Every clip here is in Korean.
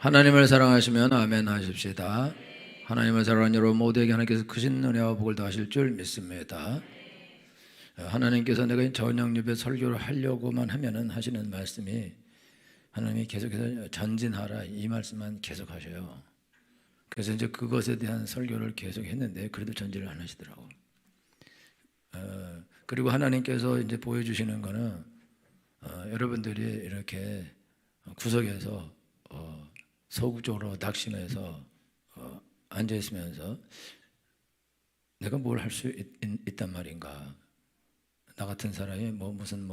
하나님을 사랑하시면 아멘 하십시다. 하나님을 사랑하는 여러분 모두에게 하나님께서 크신 은혜와 복을 더하실 줄 믿습니다. 하나님께서 내가 저녁 예배 설교를 하려고만 하면은 하시는 말씀이 하나님이 계속해서 전진하라 이 말씀만 계속 하셔요. 그래서 이제 그것에 대한 설교를 계속 했는데 그래도 전진을 안 하시더라고. 그리고 하나님께서 이제 보여주시는 거는 여러분들이 이렇게 구석에서 소극적으로 낙심해서 앉아 있으면서 내가 뭘 할 수 있단 말인가? 나 같은 사람이 무슨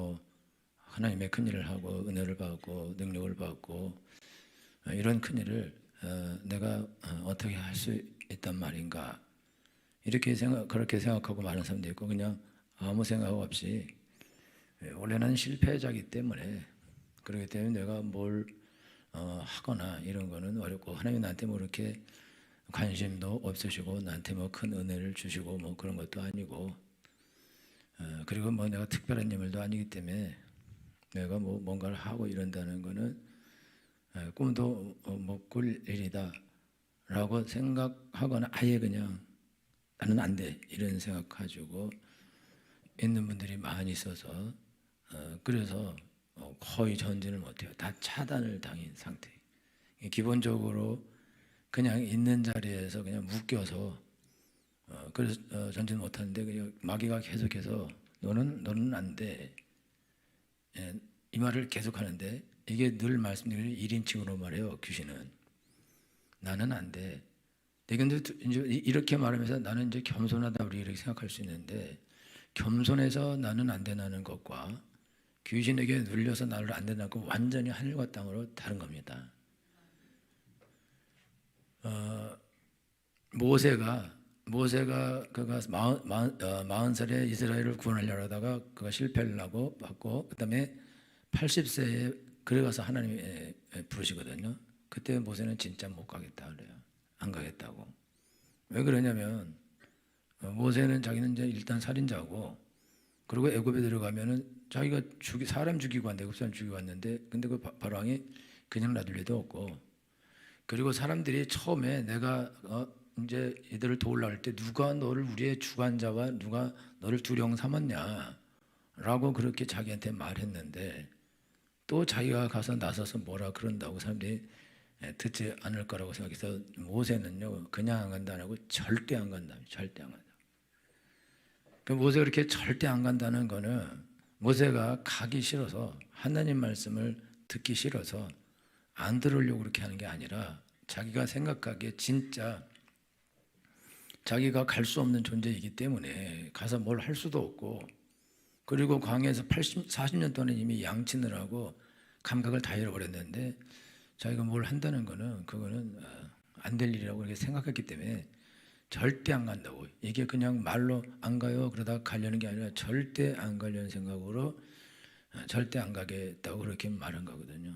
하나님의 큰 일을 하고 은혜를 받고 능력을 받고 이런 큰 일을 내가 어떻게 할 수 있단 말인가? 그렇게 생각하고 많은 사람도 있고 그냥 아무 생각 없이 원래는 실패자이기 때문에 그렇기 때문에 내가 뭘 하거나 이런 거는 어렵고 하나님이 나한테 이렇게 관심도 없으시고 나한테 큰 은혜를 주시고 그런 것도 아니고 그리고 내가 특별한 인물도 아니기 때문에 내가 뭔가를 하고 이런다는 거는 꿈도 못 꿀 일이다 라고 생각하거나 아예 그냥 나는 안 돼 이런 생각 가지고 있는 분들이 많이 있어서 그래서 거의 전진을 못해요. 다 차단을 당한 상태. 기본적으로 그냥 있는 자리에서 그냥 묶여서 그래서 전진 못하는데 그냥 마귀가 계속해서 너는 안 돼. 이 말을 계속하는데 이게 늘 말씀드리는 1인칭으로 말해요. 귀신은 나는 안 돼. 근데 이제 이렇게 말하면서 나는 이제 겸손하다 우리 이렇게 생각할 수 있는데 겸손해서 나는 안 되는 것과 귀신에게 눌려서 나를 안 된다는 건 완전히 하늘과 땅으로 다른 겁니다. 모세가 그가 40살에 이스라엘을 구원하려고 하다가 그가 실패를 하고 받고 그다음에 80세에 그래 가서 하나님이 부르시거든요. 그때 모세는 진짜 못 가겠다 그래요. 안 가겠다고. 왜 그러냐면 모세는 자기는 이제 일단 살인자고 그리고 애굽에 들어가면은 자기가 사람 죽이고 왔는데 애굽 사람 죽이고 왔는데 근데 그 바로왕이 그냥 놔둘 리도 없고 그리고 사람들이 처음에 내가 이제 이들을 도우려고 할 때 누가 너를 우리의 주관자와 누가 너를 두령 삼았냐 라고 그렇게 자기한테 말했는데 또 자기가 가서 나서서 뭐라 그런다고 사람들이 듣지 않을 거라고 생각해서 모세는요 그냥 안 간다는 거 절대 안 간다. 절대 안 간다. 그 모세가 그렇게 절대 안 간다는 거는 모세가 가기 싫어서 하나님 말씀을 듣기 싫어서 안 들으려고 그렇게 하는 게 아니라 자기가 생각하기에 진짜 자기가 갈 수 없는 존재이기 때문에 가서 뭘 할 수도 없고 그리고 광야에서 40년 동안 이미 양친을 하고 감각을 다 잃어버렸는데 자기가 뭘 한다는 거는 그거는 안 될 일이라고 그렇게 생각했기 때문에 절대 안 간다고. 이게 그냥 말로 안 가요 그러다가 가려는 게 아니라 절대 안 가려는 생각으로 절대 안 가겠다고 그렇게 말한 거거든요.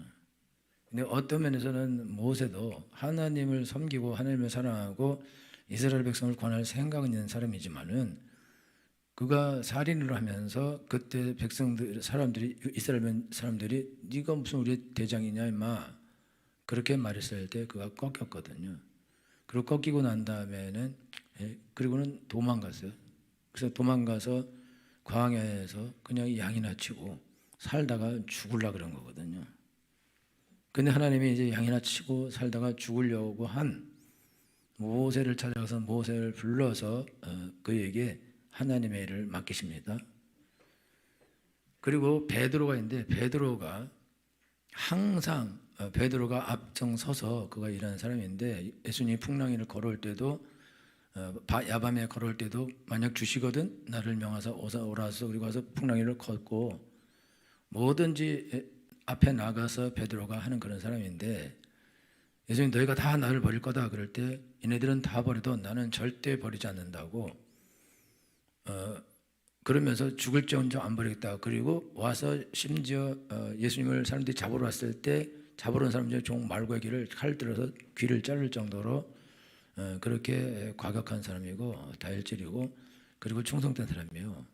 근데 어떤 면에서는 모세도 하나님을 섬기고 하나님을 사랑하고 이스라엘 백성을 권할 생각은 있는 사람이지만은 그가 살인을 하면서 그때 이스라엘 사람들이 네가 무슨 우리 대장이냐 임마 그렇게 말했을 때 그가 꺾였거든요. 그리고 꺾이고 난 다음에는 그리고는 도망갔어요. 그래서 도망가서 광야에서 그냥 양이나 치고 살다가 죽으려고 그런 거거든요. 근데 하나님이 이제 양이나 치고 살다가 죽으려고 한 모세를 찾아가서 모세를 불러서 그에게 하나님의 일을 맡기십니다. 그리고 베드로가 있는데 베드로가 항상 베드로가 앞장서서 그가 일하는 사람인데 예수님이 풍랑이를 걸어올 때도 야밤에 걸어올 때도 만약 주시거든 나를 명하사 오라서 그리고 와서 풍랑이를 걷고 뭐든지 앞에 나가서 베드로가 하는 그런 사람인데 예수님 너희가 다 나를 버릴 거다 그럴 때 얘네들은 다 버려도 나는 절대 버리지 않는다고 그러면서 죽을지언정 안 버리겠다. 그리고 와서 심지어 예수님을 사람들이 잡으러 왔을 때 잡으러 온 사람 중에 종 말고의 칼 들어서 귀를 자를 정도로 그렇게 과격한 사람이고 다혈질이고 그리고 충성된 사람이에요.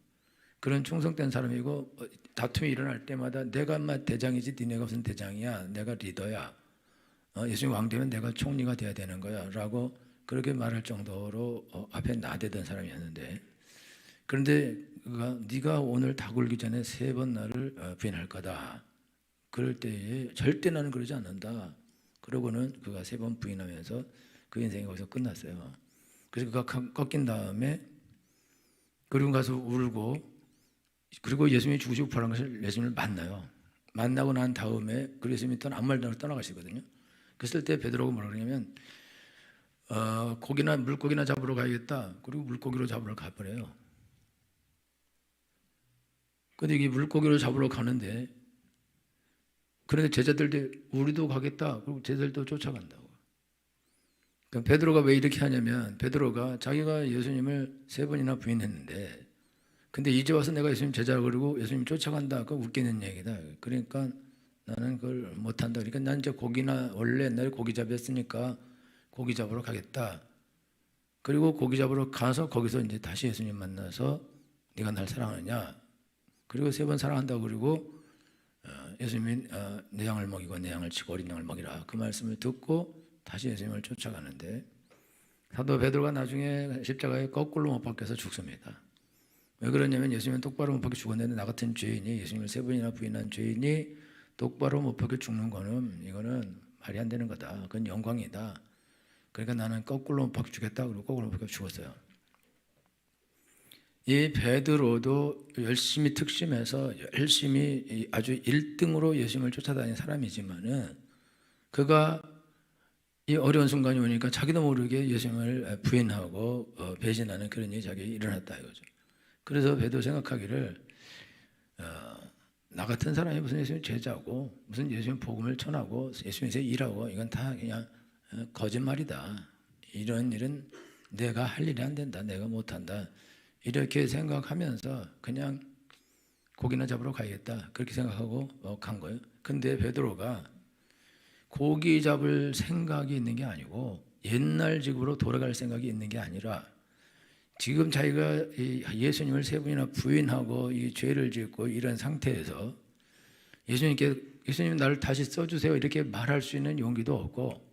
그런 충성된 사람이고 다툼이 일어날 때마다 내가 대장이지 니네가 무슨 대장이야 내가 리더야 예수님 왕 되면 내가 총리가 돼야 되는 거야라고 그렇게 말할 정도로 앞에 나대던 사람이었는데, 그런데 그가 네가 오늘 다 굴기 전에 3번 나를 부인할 거다. 그럴 때에 절대 나는 그러지 않는다. 그러고는 그가 3번 부인하면서 그 인생이 거기서 끝났어요. 그래서 그가 꺾인 다음에 그리고 가서 울고, 그리고 예수님이 죽으시고 부활한 것을 예수님을 만나요. 만나고 난 다음에 그 예수님이 또 아무 말도 안 하고 떠나가시거든요. 그랬을 때 베드로가 뭐라 그러냐면 고기나 물고기나 잡으러 가야겠다. 그리고 물고기로 잡으러 가버려요. 근데 이게 물고기로 잡으러 가는데, 그런데 제자들도 우리도 가겠다. 그리고 제자들도 쫓아간다고. 그러니까 베드로가 왜 이렇게 하냐면, 베드로가 자기가 예수님을 3번이나 부인했는데, 근데 이제 와서 내가 예수님 제자라고 그러고 예수님 쫓아간다. 그거 웃기는 얘기다. 그러니까 나는 그걸 못한다. 그러니까 난 이제 고기나, 원래 옛날에 고기 잡았으니까 고기 잡으러 가겠다. 그리고 고기 잡으러 가서 거기서 이제 다시 예수님 만나서 네가 날 사랑하느냐. 그리고 3번 사랑한다고 그러고 예수님이 내 양을 먹이고 내 양을 치고 어린 양을 먹이라. 그 말씀을 듣고 다시 예수님을 쫓아가는데, 사도 베드로가 나중에 십자가에 거꾸로 못 박혀서 죽습니다. 왜 그러냐면 예수님은 똑바로 못 박혀 죽었는데 나 같은 죄인이, 예수님을 3번이나 부인한 죄인이 똑바로 못 박혀 죽는 거는, 이거는 말이 안 되는 거다. 그건 영광이다. 그러니까 나는 거꾸로 못 박혀 죽겠다. 그리고 거꾸로 못 박혀 죽었어요. 이 베드로도 열심히 특심해서 열심히 아주 1등으로 예수님을 쫓아다닌 사람이지만은, 그가 이 어려운 순간이 오니까 자기도 모르게 예수님을 부인하고 배신하는 그런 일이 자기에게 일어났다 이거죠. 그래서 베드로 생각하기를 나 같은 사람이 무슨 예수님 제자고 무슨 예수님 복음을 전하고 예수님에서 일하고 이건 다 그냥 거짓말이다. 이런 일은 내가 할 일이 안 된다. 내가 못한다. 이렇게 생각하면서 그냥 고기나 잡으러 가야겠다. 그렇게 생각하고 간 거예요. 근데 베드로가 고기 잡을 생각이 있는 게 아니고 옛날 집으로 돌아갈 생각이 있는 게 아니라, 지금 자기가 예수님을 3번이나 부인하고 이 죄를 짓고 이런 상태에서 예수님 나를 다시 써주세요 이렇게 말할 수 있는 용기도 없고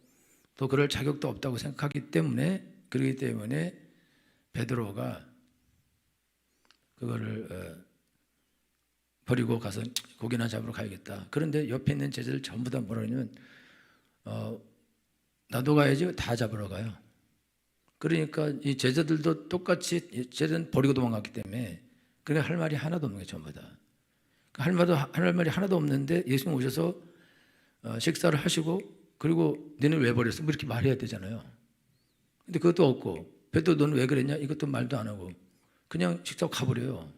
또 그럴 자격도 없다고 생각하기 때문에, 그렇기 때문에 베드로가 그거를 버리고 가서 고기나 잡으러 가야겠다. 그런데 옆에 있는 제자들 전부 다 뭐라 그러냐면 나도 가야지. 다 잡으러 가요. 그러니까 이 제자들도 똑같이, 제자들은 버리고 도망갔기 때문에 그러니까 할 말이 하나도 없는 거예요. 전부 다. 할 말이 하나도 없는데 예수님 오셔서 식사를 하시고 그리고 너는 왜 버렸어? 뭐 이렇게 말해야 되잖아요. 근데 그것도 없고, 베드로 너는 왜 그랬냐? 이것도 말도 안 하고 그냥 식사하고 가버려요.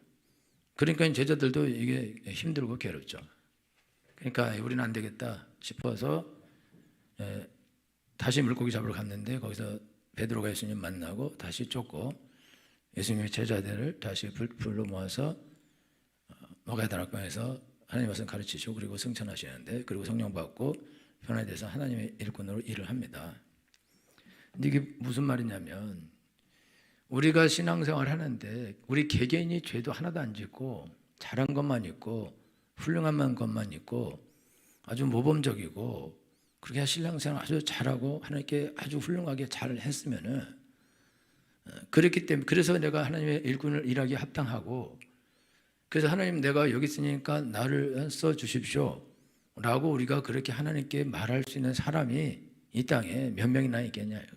그러니까 제자들도 이게 힘들고 괴롭죠. 그러니까 우리는 안 되겠다 싶어서 다시 물고기 잡으러 갔는데, 거기서 베드로가 예수님 만나고 다시 쫓고 예수님의 제자들을 다시 불러 모아서 모가다락방에서 하나님 말씀 가르치시고 그리고 승천하시는데, 그리고 성령 받고 변화돼서 하나님의 일꾼으로 일을 합니다. 근데 이게 무슨 말이냐면, 우리가 신앙생활 하는데 우리 개개인이 죄도 하나도 안 짓고 잘한 것만 있고 훌륭한 것만 있고 아주 모범적이고 그렇게 신앙생활 아주 잘하고 하나님께 아주 훌륭하게 잘 했으면은, 그랬기 때문에 그래서 내가 하나님의 일꾼을 일하기에 합당하고, 그래서 하나님 내가 여기 있으니까 나를 써 주십시오 라고 우리가 그렇게 하나님께 말할 수 있는 사람이 이 땅에 몇 명이나 있겠냐 이거죠.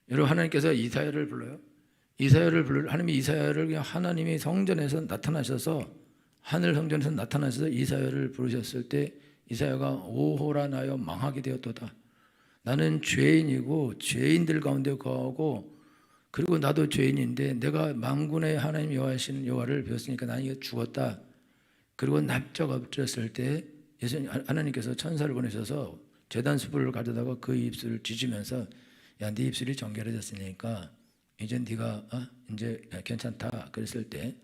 여러분, 하나님께서 이사야를 불러요. 하나님이 이사야를 그냥 하나님이 성전에서 나타나셔서, 하늘 성전에서 나타나셔서 이사야를 부르셨을 때 이사야가 오호라 나여 망하게 되었도다. 나는 죄인이고 죄인들 가운데 거하고 그리고 나도 죄인인데 내가 만군의 하나님 여호와신 여호와를 배웠으니까 나는 이거 죽었다. 그리고 납작 엎드렸을 때 예수님 하나님께서 천사를 보내셔서 제단 수풀을 가져다가 그 입술을 뒤지면서 야, 네 입술이 정결해졌으니까 이제 네가 이제 괜찮다. 그랬을 때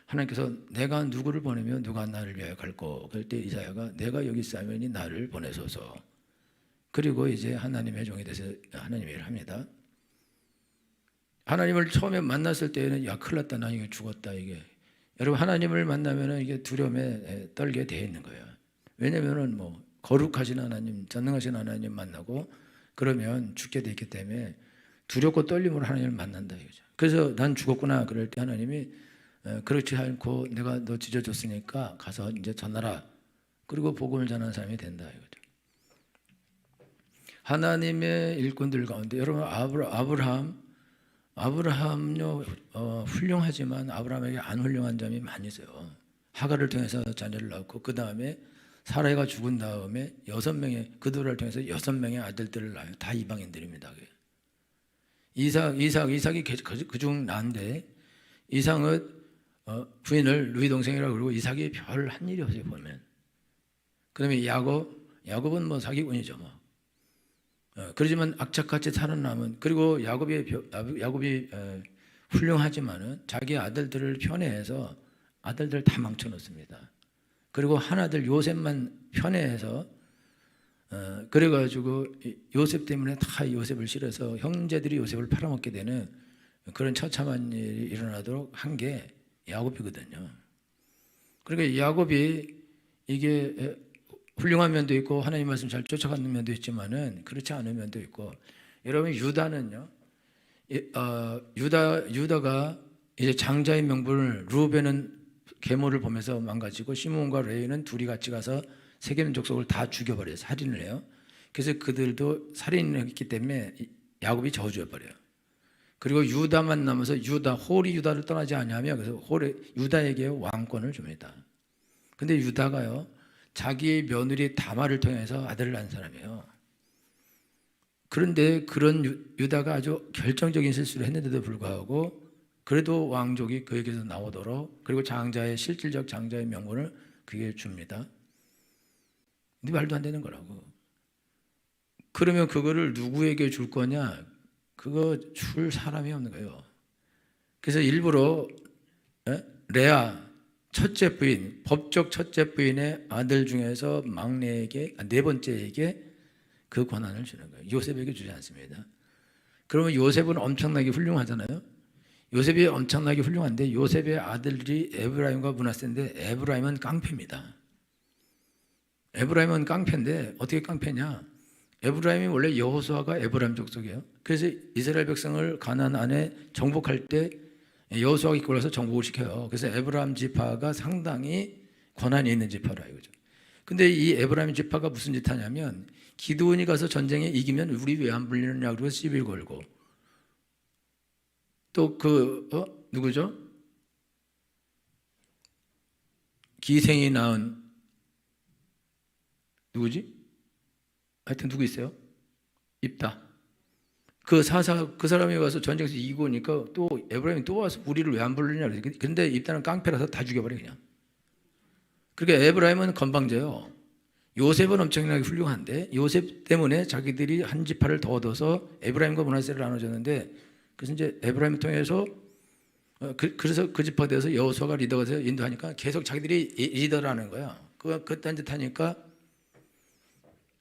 하나님께서 내가 누구를 보내면 누가 나를 위하여 갈고, 그럴 때 이사야가 내가 여기 있사오니 나를 보내소서. 그리고 이제 하나님의 종이 돼서 하나님의 일을 합니다. 하나님을 처음에 만났을 때는 야, 큰일 났다. 나 이게 죽었다. 이게 여러분, 하나님을 만나면은 이게 두려움에 떨게 돼 있는 거예요. 왜냐면은 거룩하신 하나님, 전능하신 하나님 만나고 그러면 죽게 돼 있기 때문에 두렵고 떨림으로 하나님을 만난다 이거죠. 그래서 난 죽었구나 그럴 때 하나님이 그렇지 않고 내가 너 지져줬으니까 가서 이제 전하라. 그리고 복음을 전하는 사람이 된다 이거죠. 하나님의 일꾼들 가운데 여러분 아브라함요 훌륭하지만 아브라함에게 안 훌륭한 점이 많이 있어요. 하갈을 통해서 자녀를 낳고 그 다음에 사라가 죽은 다음에 6명의 그들을 통해서 6명의 아들들을 낳아요. 다 이방인들입니다. 이삭이 그중 난데 이삭은 부인을 누이 동생이라고 그러고 이삭이 별 한 일이 없어요 보면. 그다음에 야곱은 뭐 사기꾼이죠 뭐. 그러지만 악착같이 살아남은 그리고 야곱이 훌륭하지만은 자기 아들들을 편애해서 아들들 다 망쳐놓습니다. 그리고 하나들 요셉만 편애해서 그래가지고 요셉 때문에 다 요셉을 싫어서 형제들이 요셉을 팔아먹게 되는 그런 처참한 일이 일어나도록 한 게 야곱이거든요. 그러니까 야곱이 이게 훌륭한 면도 있고 하나님 말씀 잘 쫓아가는 면도 있지만은 그렇지 않은 면도 있고 여러분 유다는요. 유다가 이제 장자의 명분을 루벤은 계모를 보면서 망가지고 시몬과 레위는 둘이 같이 가서 세겜 족속을 다 죽여버려요. 살인을 해요. 그래서 그들도 살인을 했기 때문에 야곱이 저주해버려요. 그리고 유다만 남아서 홀이 유다를 떠나지 않냐며 그래서 유다에게 왕권을 줍니다. 근데 유다가요. 자기의 며느리 다말을 통해서 아들을 낳은 사람이에요. 그런데 그런 유다가 아주 결정적인 실수를 했는데도 불구하고 그래도 왕족이 그에게서 나오도록 그리고 실질적 장자의 명분을 그에게 줍니다. 근데 말도 안 되는 거라고. 그러면 그거를 누구에게 줄 거냐? 그거 줄 사람이 없는 거예요. 그래서 일부러 레아 첫째 부인, 법적 첫째 부인의 아들 중에서 막내에게 네 번째에게 그 권한을 주는 거예요. 요셉에게 주지 않습니다. 그러면 요셉은 엄청나게 훌륭하잖아요. 요셉이 엄청나게 훌륭한데 요셉의 아들들이 에브라임과 므낫세인데 에브라임은 깡패입니다. 에브라임은 깡패인데 어떻게 깡패냐? 에브라임이 원래 여호수아가 에브라임 족속이에요. 그래서 이스라엘 백성을 가나안 안에 정복할 때 여호수아가 이끌어서 정복을 시켜요. 그래서 에브라임 지파가 상당히 권한이 있는 지파라 이거죠. 근데 이 에브라임 지파가 무슨 짓 하냐면 기드온이 가서 전쟁에 이기면 우리 왜 안 불리느냐 그러고 시비 걸고 또 누구죠? 기생이 낳은 누구지? 하여튼 누구 있어요? 입다. 그 사람이 와서 전쟁에서 이기고 오니까 또 에브라임이 또 와서 우리를 왜 안 부르냐 그랬어요. 근데 입다는 깡패라서 다 죽여버려 그냥. 그러니까 에브라임은 건방져요. 요셉은 엄청나게 훌륭한데 요셉 때문에 자기들이 한 지파를 더 얻어서 에브라임과 므낫세를 나눠줬는데 그래서 이제 에브라임을 통해서 그래서 그 지파에 대해서 여호수아가 리더가 돼서 인도하니까 계속 자기들이 리더라는 거야. 그딴 짓 하니까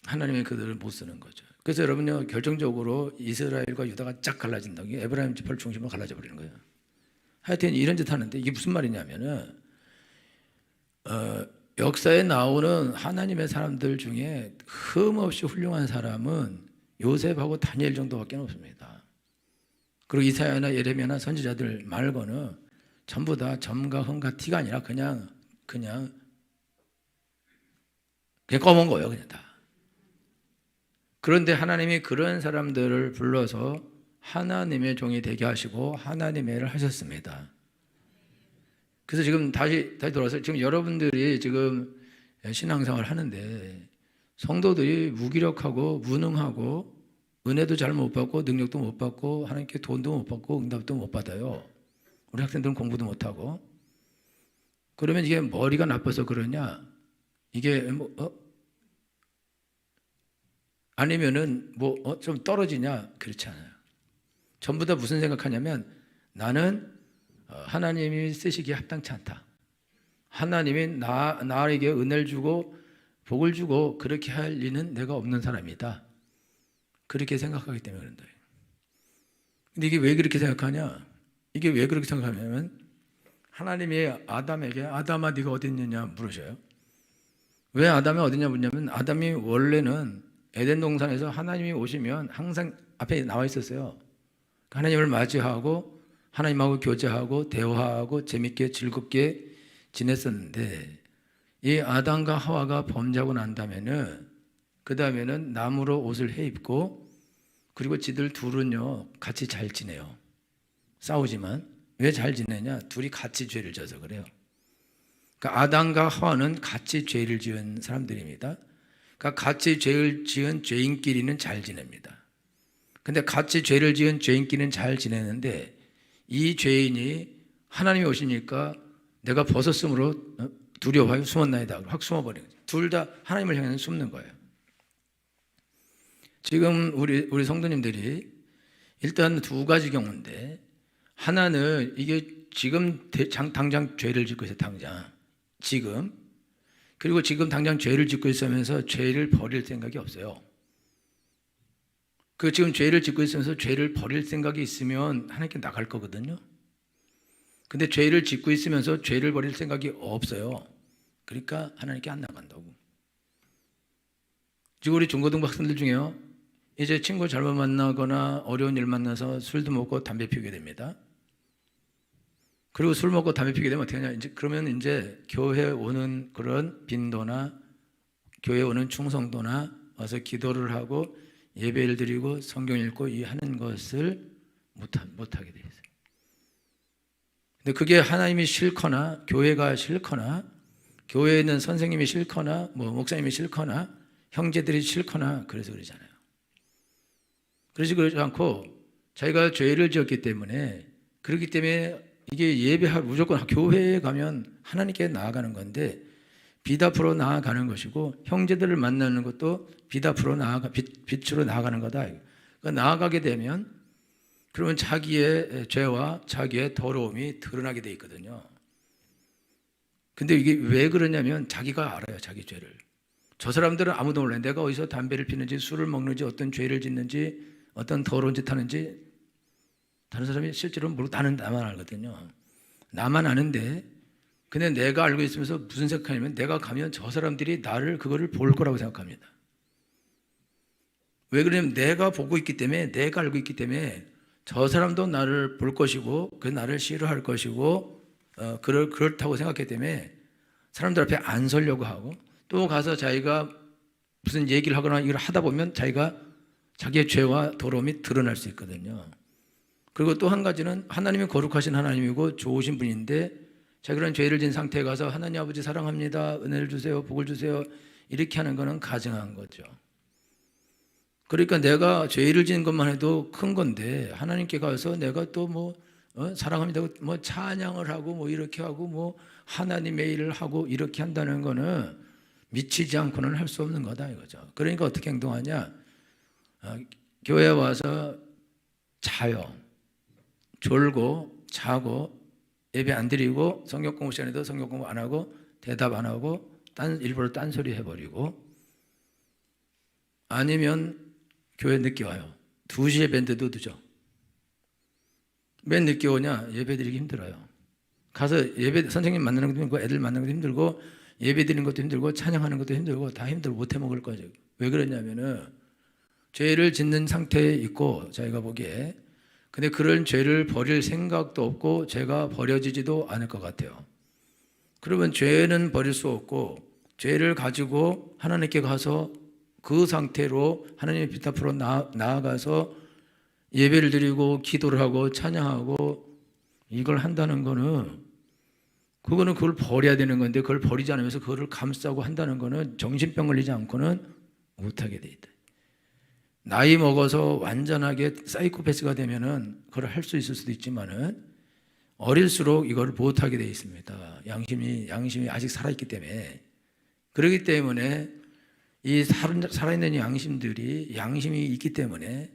하나님이 그들을 못 쓰는 거죠. 그래서 여러분요 결정적으로 이스라엘과 유다가 쫙 갈라진다고 에브라임 지파를 중심으로 갈라져 버리는 거예요. 하여튼 이런 짓 하는데 이게 무슨 말이냐면은 역사에 나오는 하나님의 사람들 중에 흠없이 훌륭한 사람은 요셉하고 다니엘 정도밖에 없습니다. 그리고 이사야나 예레미야나 선지자들 말고는 전부 다 점과 흠과 티가 아니라 그냥 검은 거예요, 그냥 다. 그런데 하나님이 그런 사람들을 불러서 하나님의 종이 되게 하시고 하나님의 일을 하셨습니다. 그래서 지금 다시 돌아서 지금 여러분들이 지금 신앙생활을 하는데 성도들이 무기력하고 무능하고 은혜도 잘 못 받고 능력도 못 받고 하나님께 돈도 못 받고 응답도 못 받아요. 우리 학생들은 공부도 못 하고. 그러면 이게 머리가 나빠서 그러냐? 이게 아니면은 좀 떨어지냐? 그렇지 않아요. 전부 다 무슨 생각하냐면 나는 하나님이 쓰시기에 합당치 않다. 하나님이 나에게 은혜를 주고 복을 주고 그렇게 할 리는 내가 없는 사람이다. 그렇게 생각하기 때문에 그런 거예요. 근데 이게 왜 그렇게 생각하냐? 이게 왜 그렇게 생각하냐면 하나님이 아담에게 아담아 네가 어디 있느냐 물으셔요. 왜 아담이 어디냐 묻냐면 아담이 원래는 에덴 동산에서 하나님이 오시면 항상 앞에 나와 있었어요. 하나님을 맞이하고 하나님하고 교제하고 대화하고 재밌게 즐겁게 지냈었는데 이 아담과 하와가 범죄하고 난 다음에는 그 다음에는 나무로 옷을 해 입고 그리고 지들 둘은요 같이 잘 지내요. 싸우지만 왜 잘 지내냐? 둘이 같이 죄를 져서 그래요. 그러니까 아담과 하와는 같이 죄를 지은 사람들입니다. 그러니까 같이 죄를 지은 죄인끼리는 잘 지냅니다. 근데 같이 죄를 지은 죄인끼리는 잘 지내는데 이 죄인이 하나님이 오시니까 내가 벗었으므로 두려워하여 숨었나이다. 확 숨어버리는 거죠. 둘 다 하나님을 향해 숨는 거예요. 지금 우리 성도님들이 일단 두 가지 경우인데 하나는 이게 지금 당장 죄를 짓고 있어요. 당장 지금 그리고 지금 당장 죄를 짓고 있으면서 죄를 버릴 생각이 없어요. 그 지금 죄를 짓고 있으면서 죄를 버릴 생각이 있으면 하나님께 나갈 거거든요. 근데 죄를 짓고 있으면서 죄를 버릴 생각이 없어요. 그러니까 하나님께 안 나간다고. 지금 우리 중고등부 학생들 중에요. 이제 친구 잘못 만나거나 어려운 일 만나서 술도 먹고 담배 피우게 됩니다. 그리고 술 먹고 담배 피우게 되면 어떻게 하냐? 그러면 이제 교회 오는 그런 빈도나 교회 오는 충성도나 와서 기도를 하고 예배를 드리고 성경 읽고 이 하는 것을 못하게 돼 있어요. 근데 그게 하나님이 싫거나 교회가 싫거나 교회에 있는 선생님이 싫거나 목사님이 싫거나 형제들이 싫거나 그래서 그러잖아요. 그러지 않고 자기가 죄를 지었기 때문에 그렇기 때문에 이게 예배할 무조건 교회에 가면 하나님께 나아가는 건데 빛 앞으로 나아가는 것이고 형제들을 만나는 것도 빛 앞으로 빛으로 나아가는 거다. 그러니까 나아가게 되면 그러면 자기의 죄와 자기의 더러움이 드러나게 돼 있거든요. 근데 이게 왜 그러냐면 자기가 알아요. 자기 죄를. 저 사람들은 아무도 몰라요. 내가 어디서 담배를 피는지 술을 먹는지 어떤 죄를 짓는지 어떤 더러운 짓 하는지 다른 사람이 실제로 모르고 나만 알거든요. 나만 아는데 근데 내가 알고 있으면서 무슨 생각하냐면 내가 가면 저 사람들이 나를 그거를 볼 거라고 생각합니다. 왜 그러냐면 내가 보고 있기 때문에 내가 알고 있기 때문에 저 사람도 나를 볼 것이고 그 나를 싫어할 것이고 그렇다고 생각했기 때문에 사람들 앞에 안 서려고 하고 또 가서 자기가 무슨 얘기를 하거나 이걸 하다 보면 자기의 죄와 더러움이 드러날 수 있거든요. 그리고 또 한 가지는 하나님이 거룩하신 하나님이고 좋으신 분인데 자 그런 죄를 진 상태에 가서 하나님 아버지 사랑합니다. 은혜를 주세요. 복을 주세요. 이렇게 하는 거는 가증한 거죠. 그러니까 내가 죄를 지은 것만 해도 큰 건데 하나님께 가서 내가 또 사랑합니다. 찬양을 하고 이렇게 하고 하나님의 일을 하고 이렇게 한다는 거는 미치지 않고는 할 수 없는 거다 이거죠. 그러니까 어떻게 행동하냐? 교회에 와서 자요. 졸고 자고 예배 안 드리고 성경 공부 시간에도 성경 공부 안 하고 대답 안 하고 일부러 딴소리 해버리고 아니면 교회 늦게 와요. 2시에 밴드도 늦어. 왜 늦게 오냐? 예배 드리기 힘들어요. 가서 선생님 만나는 것도 힘들고 애들 만나는 것도 힘들고 예배 드리는 것도 힘들고 찬양하는 것도 힘들고 다 힘들고 못 해먹을 거죠. 왜 그러냐면은 죄를 짓는 상태에 있고 자기가 보기에 근데 그런 죄를 버릴 생각도 없고 죄가 버려지지도 않을 것 같아요. 그러면 죄는 버릴 수 없고 죄를 가지고 하나님께 가서 그 상태로 하나님의 빛 앞으로 나아가서 예배를 드리고 기도를 하고 찬양하고 이걸 한다는 거는 그거는 그걸 버려야 되는 건데 그걸 버리지 않으면서 그거를 감싸고 한다는 거는 정신병 걸리지 않고는 못하게 돼 있다. 나이 먹어서 완전하게 사이코패스가 되면은 그걸 할 수 있을 수도 있지만은 어릴수록 이걸 못하게 돼 있습니다. 양심이 아직 살아있기 때문에. 그렇기 때문에 이 살아있는 양심이 있기 때문에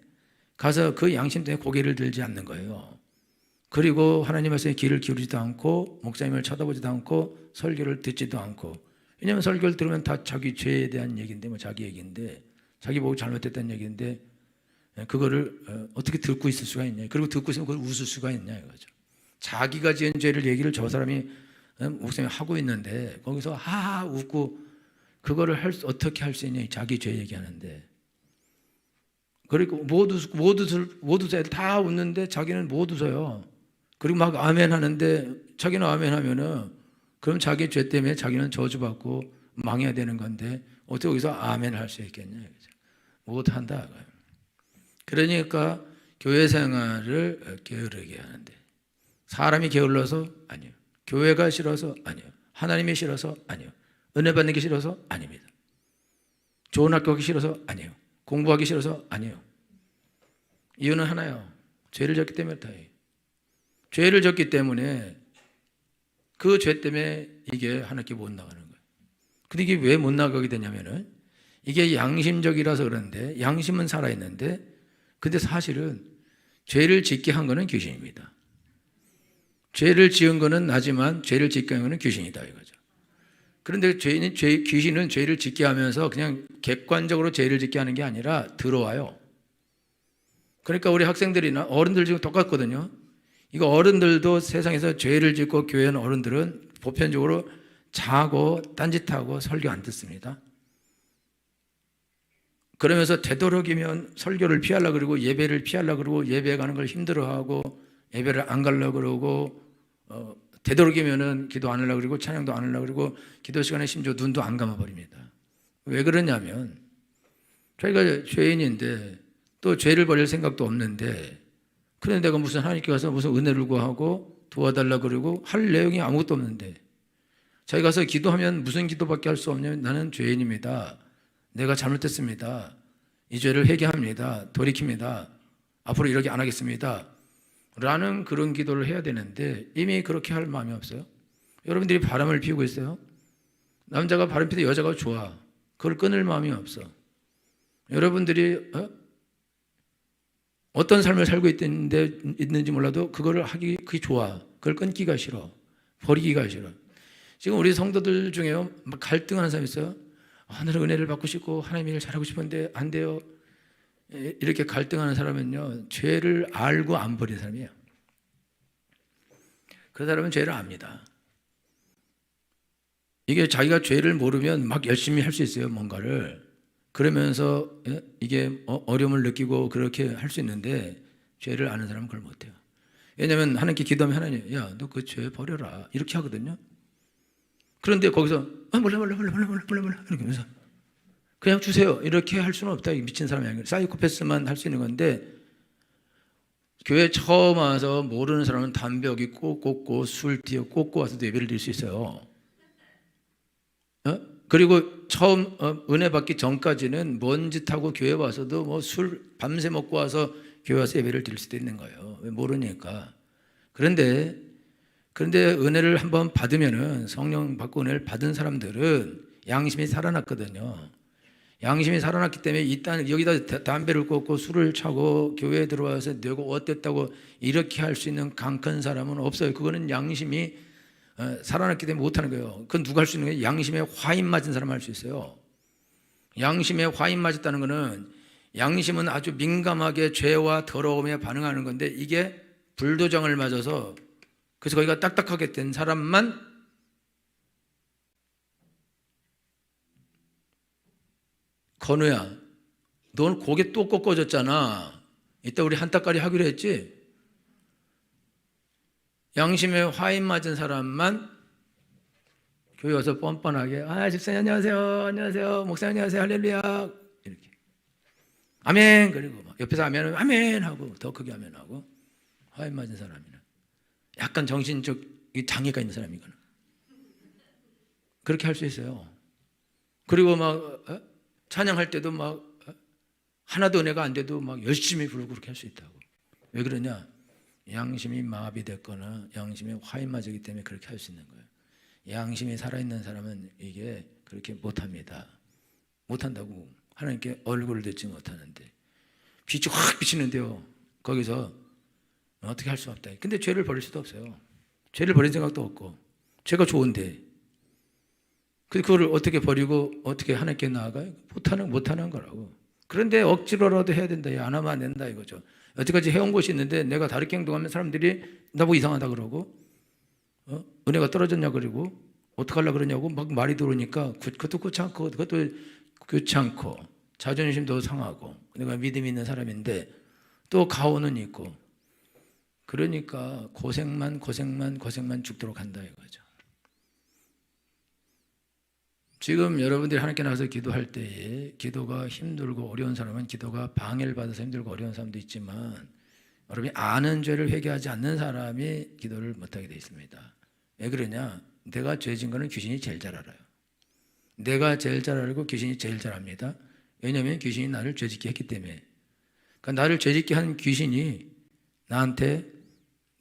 가서 그 양심 때문에 고개를 들지 않는 거예요. 그리고 하나님 말씀에 귀를 기울이지도 않고 목사님을 쳐다보지도 않고 설교를 듣지도 않고 왜냐하면 설교를 들으면 다 자기 죄에 대한 얘기인데 자기 얘기인데 자기 보고 잘못했다는 얘기인데 그거를 어떻게 듣고 있을 수가 있냐. 그리고 듣고 있으면 그걸 웃을 수가 있냐 이거죠. 자기가 지은 죄를 얘기를 저 사람이 목사님이 하고 있는데 거기서 하하 웃고 그거를 어떻게 할 수 있냐? 자기 죄 얘기하는데. 그리고 모두 애들 다 웃는데 자기는 못 웃어요. 그리고 막 아멘 하는데 자기는 아멘 하면은 그럼 자기 죄 때문에 자기는 저주받고 망해야 되는 건데 어떻게 여기서 아멘 할 수 있겠냐? 못 한다. 그러니까 교회 생활을 게으르게 하는데 사람이 게을러서 아니요. 교회가 싫어서 아니요. 하나님이 싫어서 아니요. 은혜 받는 게 싫어서 아닙니다. 좋은 학교 가기 싫어서 아니에요. 공부하기 싫어서 아니에요. 이유는 하나요. 죄를 졌기 때문에 다예요. 죄를 졌기 때문에 그 죄 때문에 이게 하나님께 못 나가는 거예요. 근데 이게 왜 못 나가게 되냐면은 이게 양심적이라서 그런데 양심은 살아있는데 근데 사실은 죄를 짓게 한 거는 귀신입니다. 죄를 지은 거는 나지만 죄를 짓게 한 거는 귀신이다 이거죠. 그런데 귀신은 죄를 짓게 하면서 그냥 객관적으로 죄를 짓게 하는 게 아니라 들어와요. 그러니까 우리 학생들이나 어른들 지금 똑같거든요. 이거 어른들도 세상에서 죄를 짓고 교회 는 어른들은 보편적으로 자고 딴짓하고 설교 안 듣습니다. 그러면서 되도록이면 설교를 피하려고 그러고 예배를 피하려고 그러고 예배 가는 걸 힘들어하고 예배를 안 가려고 그러고 되도록이면은 기도 안 하려고 그러고 찬양도 안 하려고 그러고 기도 시간에 심지어 눈도 안 감아버립니다. 왜 그러냐면 저희가 죄인인데 또 죄를 버릴 생각도 없는데 그런데 내가 무슨 하나님께 가서 무슨 은혜를 구하고 도와달라고 그러고 할 내용이 아무것도 없는데 저희 가서 기도하면 무슨 기도밖에 할 수 없냐면 나는 죄인입니다. 내가 잘못했습니다. 이 죄를 회개합니다. 돌이킵니다. 앞으로 이렇게 안 하겠습니다. 라는 그런 기도를 해야 되는데 이미 그렇게 할 마음이 없어요. 여러분들이 바람을 피우고 있어요. 남자가 바람 피우는데 여자가 좋아. 그걸 끊을 마음이 없어. 여러분들이 어떤 삶을 살고 있는지 몰라도 그거를 하기 그게 좋아. 그걸 끊기가 싫어. 버리기가 싫어. 지금 우리 성도들 중에요. 막 갈등하는 사람이 있어요. 하늘의 은혜를 받고 싶고 하나님의 일을 잘하고 싶은데 안 돼요. 이렇게 갈등하는 사람은요. 죄를 알고 안 버린 사람이에요. 그 사람은 죄를 압니다. 이게 자기가 죄를 모르면 막 열심히 할 수 있어요. 뭔가를. 그러면서 이게 어려움을 느끼고 그렇게 할 수 있는데 죄를 아는 사람은 그걸 못해요. 왜냐하면 하나님께 기도하면 하나님 야, 너 그 죄 버려라 이렇게 하거든요. 그런데 거기서 몰라 이렇게 하면서 그냥 주세요 이렇게 할 수는 없다. 미친 사람이 아니고 사이코패스만 할 수 있는 건데 교회 처음 와서 모르는 사람은 담배 여기 꽂고 술 뒤에 꽂고 와서도 예배를 드릴 수 있어요. 그리고 처음 은혜 받기 전까지는 뭔 짓하고 교회 와서도 뭐 술 밤새 먹고 와서 교회 와서 예배를 드릴 수도 있는 거예요. 왜 모르니까. 그런데 은혜를 한번 받으면은 성령 받고 은혜를 받은 사람들은 양심이 살아났거든요. 양심이 살아났기 때문에 일단 여기다 담배를 꽂고 술을 차고 교회에 들어와서 내고 어땠다고 이렇게 할 수 있는 강 큰 사람은 없어요. 그거는 양심이 살아났기 때문에 못하는 거예요. 그건 누가 할 수 있는 거예요? 양심에 화인 맞은 사람 할 수 있어요. 양심에 화인 맞았다는 거는 양심은 아주 민감하게 죄와 더러움에 반응하는 건데 이게 불도장을 맞아서 그래서 거기가 딱딱하게 된 사람만 건우야, 넌 고개 또 꺾어졌잖아. 이따 우리 한따까리 하기로 했지? 양심에 화인 맞은 사람만 교회 와서 뻔뻔하게 집사님 안녕하세요 목사님 안녕하세요 할렐루야 이렇게 아멘 그리고 막 옆에서 아멘 하고 더 크게 아멘 하고 화인 맞은 사람이는 약간 정신적 장애가 있는 사람이거든. 그렇게 할 수 있어요. 그리고 막 찬양할 때도 막 하나도 은혜가 안 돼도 막 열심히 부르고 그렇게 할 수 있다고. 왜 그러냐? 양심이 마비됐거나 양심이 화인 맞기 때문에 그렇게 할 수 있는 거예요. 양심이 살아있는 사람은 이게 그렇게 못합니다. 못한다고. 하나님께 얼굴을 듣지 못하는데 빛이 확 비치는데요. 거기서 어떻게 할 수 없다. 근데 죄를 버릴 수도 없어요. 죄를 버릴 생각도 없고 죄가 좋은데 그거를 어떻게 버리고 어떻게 하나님께 나아가요? 못하는 거라고. 그런데 억지로라도 해야 된다. 안 하면 안 된다 이거죠. 여태까지 해온 것이 있는데 내가 다르게 행동하면 사람들이 나보고 이상하다 그러고 은혜가 떨어졌냐 그러고 어떡하려고 그러냐고 막 말이 들어오니까 그것도 귀찮고 자존심도 상하고 내가 믿음 있는 사람인데 또 가오는 있고 그러니까 고생만 죽도록 한다 이거죠. 지금 여러분들이 하나님께 나가서 기도할 때에 기도가 힘들고 어려운 사람은 기도가 방해를 받아서 힘들고 어려운 사람도 있지만 여러분이 아는 죄를 회개하지 않는 사람이 기도를 못하게 되어 있습니다. 왜 그러냐? 내가 죄진 거는 귀신이 제일 잘 알아요. 내가 제일 잘 알고 귀신이 제일 잘 압니다. 왜냐하면 귀신이 나를 죄짓게 했기 때문에. 그러니까 나를 죄짓게 한 귀신이 나한테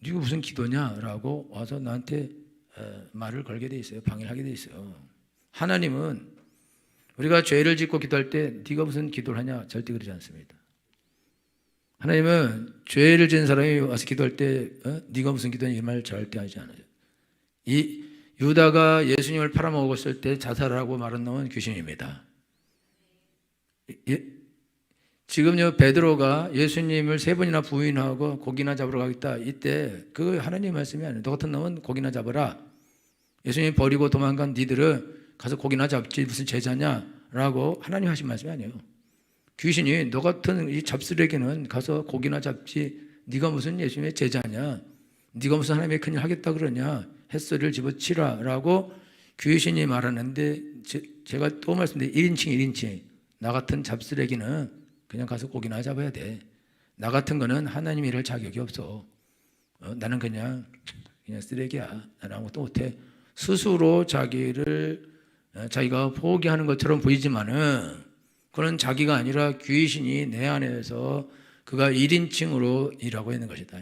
네가 무슨 기도냐? 라고 와서 나한테 말을 걸게 돼 있어요. 방해를 하게 돼 있어요. 하나님은 우리가 죄를 짓고 기도할 때 네가 무슨 기도를 하냐? 절대 그러지 않습니다. 하나님은 죄를 지은 사람이 와서 기도할 때 네가 무슨 기도냐? 이 말 절대 하지 않아요. 이 유다가 예수님을 팔아먹었을 때 자살하고 말은 놈은 귀신입니다. 지금요 베드로가 예수님을 3번이나 부인하고 고기나 잡으러 가겠다 이때 그거 하나님 말씀이 아니에요. 너 같은 놈은 고기나 잡아라. 예수님 버리고 도망간 니들은 가서 고기나 잡지 무슨 제자냐라고 하나님 하신 말씀이 아니에요. 귀신이 너 같은 이 잡쓰레기는 가서 고기나 잡지 네가 무슨 예수님의 제자냐? 네가 무슨 하나님의 큰일 하겠다 그러냐? 햇소리를 집어치라라고 귀신이 말하는데 제가 또 말씀드린 1인칭 나 같은 잡쓰레기는 그냥 가서 고기나 잡아야 돼. 나 같은 거는 하나님 일할 자격이 없어. 나는 그냥 쓰레기야. 나는 아무것도 못해. 스스로 자기가 포기하는 것처럼 보이지만은 그건 자기가 아니라 귀신이 내 안에서 그가 1인칭으로 일하고 있는 것이다.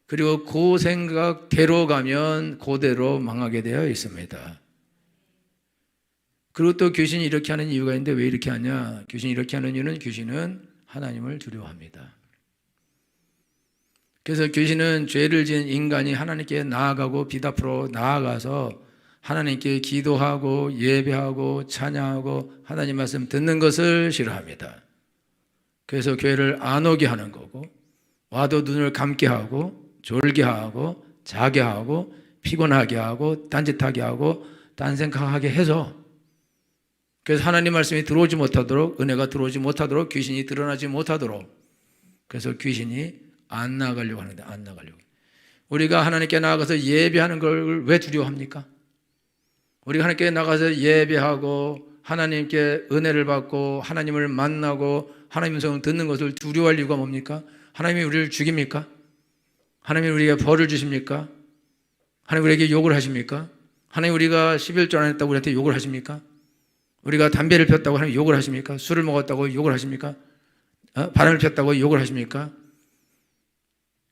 그리고 그 생각대로 가면 그대로 망하게 되어 있습니다. 그리고 또 귀신이 이렇게 하는 이유가 있는데 왜 이렇게 하냐? 귀신이 이렇게 하는 이유는 귀신은 하나님을 두려워합니다. 그래서 귀신은 죄를 지은 인간이 하나님께 나아가고 빛 앞으로 나아가서 하나님께 기도하고 예배하고 찬양하고 하나님 말씀 듣는 것을 싫어합니다. 그래서 교회를 안 오게 하는 거고 와도 눈을 감게 하고 졸게 하고 자게 하고 피곤하게 하고 딴짓하게 하고 딴 생각하게 해서 그래서 하나님 말씀이 들어오지 못하도록 은혜가 들어오지 못하도록 귀신이 드러나지 못하도록 그래서 귀신이 안 나가려고 하는데 안 나가려고. 우리가 하나님께 나가서 예배하는 걸 왜 두려워합니까? 우리가 하나님께 나가서 예배하고 하나님께 은혜를 받고 하나님을 만나고 하나님 음성을 듣는 것을 두려워할 이유가 뭡니까? 하나님이 우리를 죽입니까? 하나님이 우리에게 벌을 주십니까? 하나님 우리에게 욕을 하십니까? 하나님 우리가 11조 안 했다고 우리한테 욕을 하십니까? 우리가 담배를 폈다고 하나님 욕을 하십니까? 술을 먹었다고 욕을 하십니까? 바람을 폈다고 욕을 하십니까?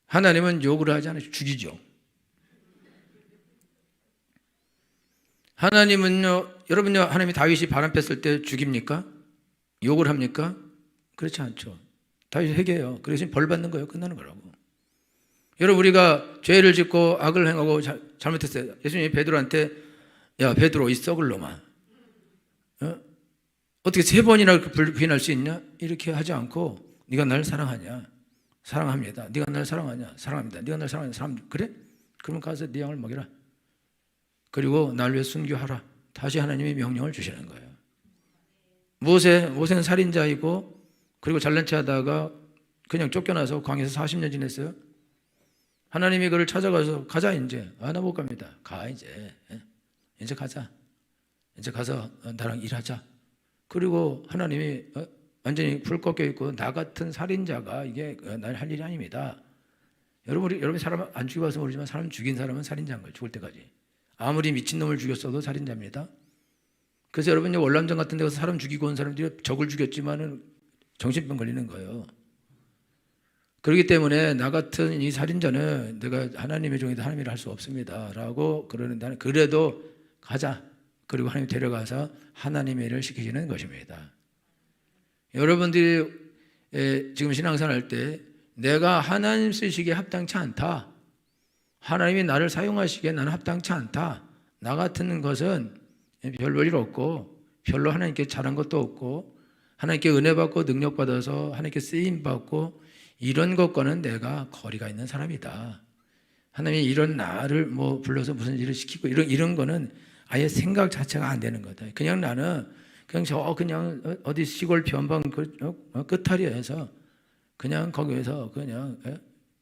하나님은 욕을 하지 않아요. 죽이죠. 하나님은요, 여러분요, 하나님이 다윗이 바람 폈을 때 죽입니까? 욕을 합니까? 그렇지 않죠. 다윗이 회개해요. 그래서 벌 받는 거예요. 끝나는 거라고. 여러분, 우리가 죄를 짓고 악을 행하고 잘못했어요. 예수님이 베드로한테 야, 베드로 이 썩을 놈아. 어떻게 3번이나 부인할 수 있냐? 이렇게 하지 않고 네가 날 사랑하냐? 사랑합니다. 네가 날 사랑하냐? 사랑합니다. 네가 날 사랑하냐? 사랑합니다. 그래? 그러면 가서 네 양을 먹여라. 그리고 날 위해 순교하라. 다시 하나님이 명령을 주시는 거예요. 모세는 살인자이고 그리고 잘난 체 하다가 그냥 쫓겨나서 광야에서 40년 지냈어요. 하나님이 그를 찾아가서 가자 이제. 나 못 갑니다. 가 이제. 이제 가자. 이제 가서 나랑 일하자. 그리고 하나님이 완전히 불 꺾여 있고 나 같은 살인자가 이게 날 할 일이 아닙니다. 여러분이 사람 안 죽이고 와서 모르지만 사람 죽인 사람은 살인자인 거예요. 죽을 때까지. 아무리 미친놈을 죽였어도 살인자입니다. 그래서 여러분 월남전 같은 데 가서 사람 죽이고 온 사람들이 적을 죽였지만은 정신병 걸리는 거예요. 그렇기 때문에 나 같은 이 살인자는 내가 하나님의 종이다 하나님 일을 할 수 없습니다 라고 그러는데 그래도 가자. 그리고 하나님 데려가서 하나님의 일을 시키시는 것입니다. 여러분들이 지금 신앙생활 할 때 내가 하나님 쓰시기에 합당치 않다. 하나님이 나를 사용하시기에 나는 합당치 않다. 나 같은 것은 별 볼 일 없고 별로 하나님께 잘한 것도 없고 하나님께 은혜 받고 능력 받아서 하나님께 쓰임 받고 이런 것과는 내가 거리가 있는 사람이다. 하나님이 이런 나를 뭐 불러서 무슨 일을 시키고 이런 거는 아예 생각 자체가 안 되는 거다. 그냥 나는 그냥 어디 시골 변방 끝다리에서 그냥 거기에서 그냥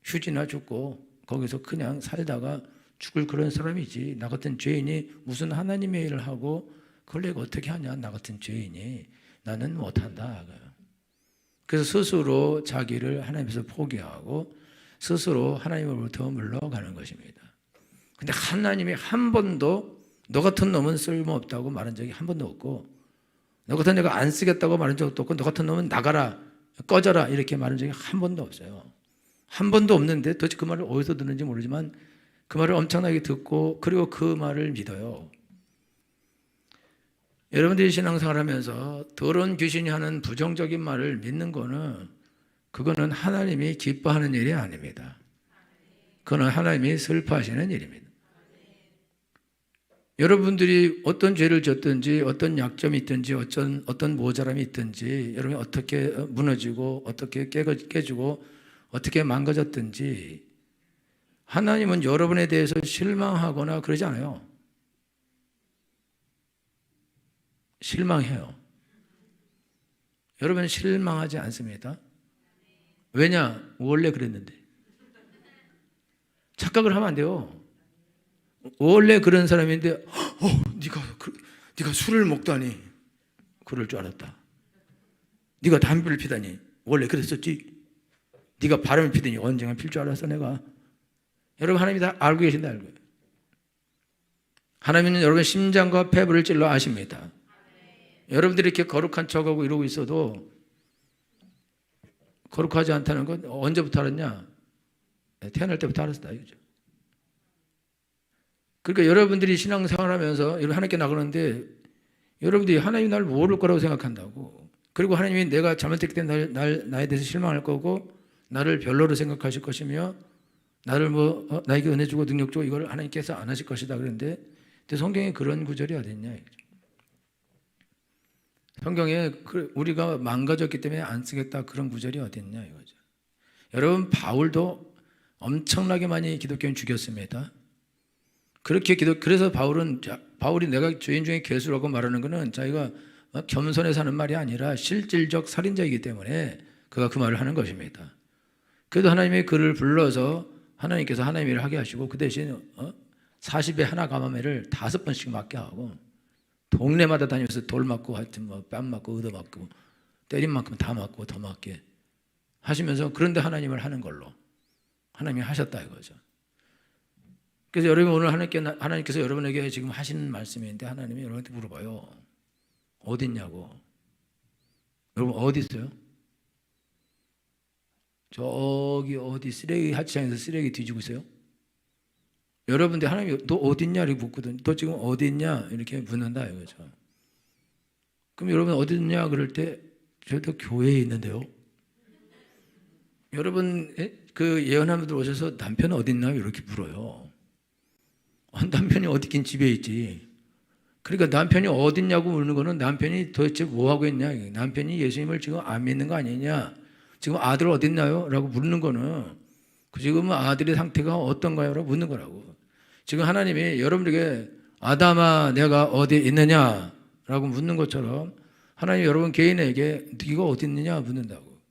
휴지나 줍고 거기서 그냥 살다가 죽을 그런 사람이지. 나 같은 죄인이 무슨 하나님의 일을 하고 그걸 내가 어떻게 하냐. 나 같은 죄인이 나는 못한다. 그래서 스스로 자기를 하나님에서 포기하고 스스로 하나님으로부터 물러가는 것입니다. 근데 하나님이 한 번도 너 같은 놈은 쓸모없다고 말한 적이 한 번도 없고, 너 같은 내가 안 쓰겠다고 말한 적도 없고, 너 같은 놈은 나가라, 꺼져라 이렇게 말한 적이 한 번도 없어요. 한 번도 없는데 도대체 그 말을 어디서 듣는지 모르지만 그 말을 엄청나게 듣고 그리고 그 말을 믿어요. 여러분들이 신앙생활 하면서 더러운 귀신이 하는 부정적인 말을 믿는 거는 그거는 하나님이 기뻐하는 일이 아닙니다. 그거는 하나님이 슬퍼하시는 일입니다. 여러분들이 어떤 죄를 졌든지 어떤 약점이 있든지 어떤 모자람이 있든지 여러분이 어떻게 무너지고 어떻게 깨지고 어떻게 망가졌든지 하나님은 여러분에 대해서 실망하거나 그러지 않아요. 실망해요. 여러분 실망하지 않습니다. 왜냐? 원래 그랬는데. 착각을 하면 안 돼요. 원래 그런 사람인데 네가 술을 먹다니 그럴 줄 알았다. 네가 담배를 피다니 원래 그랬었지. 네가 바람을 피더니 언젠가 필 줄 알았어 내가. 여러분 하나님이 다 알고 계신다. 알고. 하나님은 여러분 심장과 폐부를 찔러 아십니다. 여러분들이 이렇게 거룩한 척하고 이러고 있어도 거룩하지 않다는 건 언제부터 알았냐? 태어날 때부터 알았다 이거죠. 그러니까 여러분들이 신앙생활하면서 하나님께 나가는데 여러분들이 하나님이 나를 모를 거라고 생각한다고. 그리고 하나님이 내가 잘못했기 때문에 나에 대해서 실망할 거고 나를 별로로 생각하실 것이며 나를 나에게 은혜 주고 능력 주고 이걸 하나님께서 안 하실 것이다 그런데 성경에 그런 구절이 어디 있냐 이거죠. 성경에 우리가 망가졌기 때문에 안 쓰겠다 그런 구절이 어디 있냐 이거죠. 여러분 바울도 엄청나게 많이 기독교인 죽였습니다. 그래서 바울이 내가 죄인 중에 괴수라고 말하는 것은 자기가 겸손해 사는 말이 아니라 실질적 살인자이기 때문에 그가 그 말을 하는 것입니다. 그래도 하나님이 그를 불러서 하나님께서 하나님의 일을 하게 하시고 그 대신 40에 하나 가마매를 5번씩 맞게 하고 동네마다 다니면서 돌 맞고 하여튼 뺨 맞고 얻어 맞고 때린 만큼 다 맞고 더 맞게 하시면서 그런데 하나님을 하는 걸로 하나님이 하셨다 이거죠. 그래서 여러분 오늘 하나님께서 여러분에게 지금 하시는 말씀인데 하나님이 여러분한테 물어봐요. 어디 있냐고. 여러분 어디 있어요? 저기 어디 쓰레기 하치장에서 쓰레기 뒤지고 있어요? 여러분들 하나님이 너 어디 있냐 이렇게 묻거든. 너 지금 어디 있냐 이렇게 묻는다 이거죠. 그럼 여러분 어디 있냐 그럴 때 저도 교회에 있는데요. 여러분 그 예언하는 분들 오셔서 남편은 어디 있나 이렇게 물어요. 남편이 어디 있긴 집에 있지. 그러니까 남편이 어디 있냐고 묻는 거는 남편이 도대체 뭐 하고 있냐. 남편이 예수님을 지금 안 믿는 거 아니냐. 지금 아들 어디 있나요? 라고 묻는 거는 지금 아들의 상태가 어떤가요? 라고 묻는 거라고. 지금 하나님이 여러분에게 아담아 내가 어디 있느냐? 라고 묻는 것처럼 하나님이 여러분 개인에게 네가 어디 있느냐 묻는다고.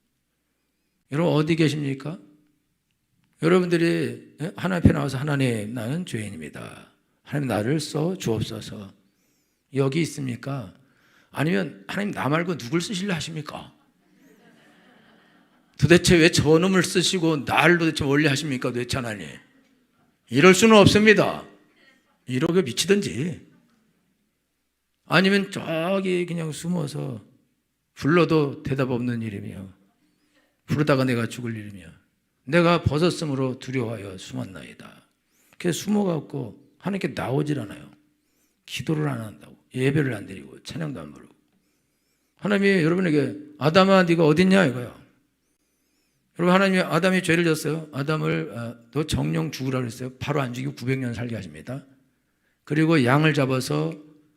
여러분 어디 계십니까? 여러분들이 하나님 앞에 나와서 하나님 나는 죄인입니다. 하나님 나를 써 주옵소서. 여기 있습니까? 아니면 하나님 나 말고 누굴 쓰실래 하십니까? 도대체 왜 저놈을 쓰시고 나를 도대체 원래 하십니까? 도대체 하나님 이럴 수는 없습니다. 이러게 미치든지 아니면 저기 그냥 숨어서 불러도 대답 없는 일이며 부르다가 내가 죽을 일이며 내가 벗었으므로 두려워하여 숨었나이다. 그래서 숨어갖고 하나님께 나오질 않아요. 기도를 안 한다고 예배를 안 드리고 찬양도 안 부르고 하나님이 여러분에게 아담아 네가 어딨냐 이거야. 여러분 하나님이 아담이 죄를 졌어요. 아담을 너 정령 죽으라 그랬어요. 바로 안 죽이고 900년 살게 하십니다. 그리고 양을 잡아서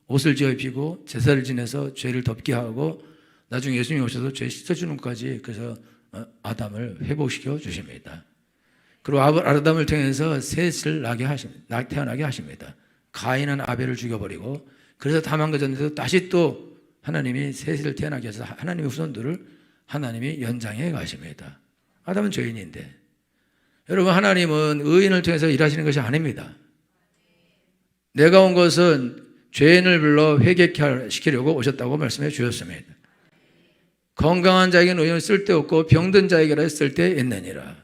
옷을 지어 입히고 제사를 지내서 죄를 덮게 하고 나중에 예수님이 오셔서 죄 씻어주는 것까지 그래서 아담을 회복시켜 주십니다. 그리고 아담을 통해서 셋을 태어나게 하십니다. 가인은 아벨을 죽여버리고, 그래서 다 망가졌는데도 다시 또 하나님이 셋을 태어나게 해서 하나님의 후손들을 하나님이 연장해 가십니다. 아담은 죄인인데, 여러분, 하나님은 의인을 통해서 일하시는 것이 아닙니다. 내가 온 것은 죄인을 불러 회개케 시키려고 오셨다고 말씀해 주셨습니다. 건강한 자에게는 의인은 쓸데없고 병든 자에게라 쓸데있느니라.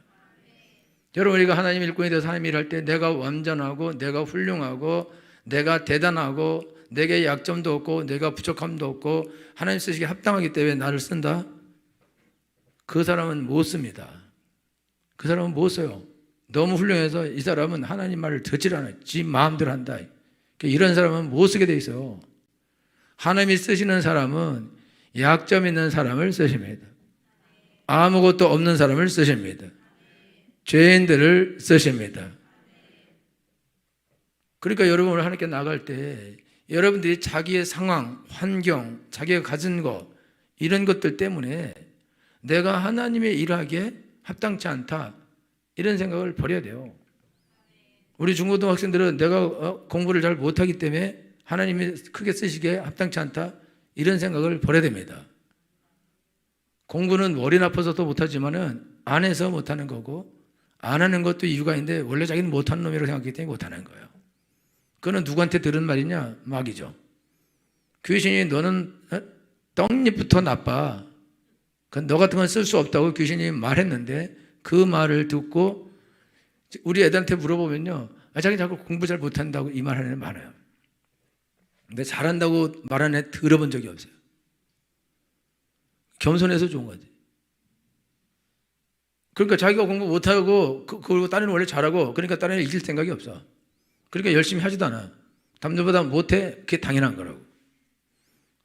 여러분, 우리가 하나님 일꾼이 돼서 하나님 일할 때 내가 완전하고 내가 훌륭하고 내가 대단하고 내게 약점도 없고 내가 부족함도 없고 하나님 쓰시기에 합당하기 때문에 나를 쓴다? 그 사람은 못 씁니다. 그 사람은 못 써요. 너무 훌륭해서 이 사람은 하나님 말을 듣질 않아요. 지 마음대로 한다. 이런 사람은 못 쓰게 돼 있어요. 하나님이 쓰시는 사람은 약점 있는 사람을 쓰십니다. 아무것도 없는 사람을 쓰십니다. 죄인들을 쓰십니다. 그러니까 여러분, 하나님께 나갈 때 여러분들이 자기의 상황, 환경, 자기가 가진 것, 이런 것들 때문에 내가 하나님의 일하기에 합당치 않다, 이런 생각을 버려야 돼요. 우리 중고등학생들은 내가 공부를 잘 못하기 때문에 하나님이 크게 쓰시기에 합당치 않다, 이런 생각을 버려야 됩니다. 공부는 머리 나빠서도 못하지만은 안 해서 못하는 거고, 안 하는 것도 이유가 있는데 원래 자기는 못하는 놈이라고 생각하기 때문에 못하는 거예요. 그거는 누구한테 들은 말이냐? 마귀죠. 귀신이 너는 떡잎부터 나빠, 너 같은 건 쓸 수 없다고 귀신이 말했는데, 그 말을 듣고 우리 애들한테 물어보면요, 자기 자꾸 공부 잘 못한다고 이 말하는 애는 많아요. 근데 잘한다고 말하는 애 들어본 적이 없어요. 겸손해서 좋은 거지. 그러니까 자기가 공부 못하고, 그리고 다른 애는 원래 잘하고, 그러니까 다른 애는 이길 생각이 없어. 그러니까 열심히 하지도 않아. 남들보다 못해, 그게 당연한 거라고.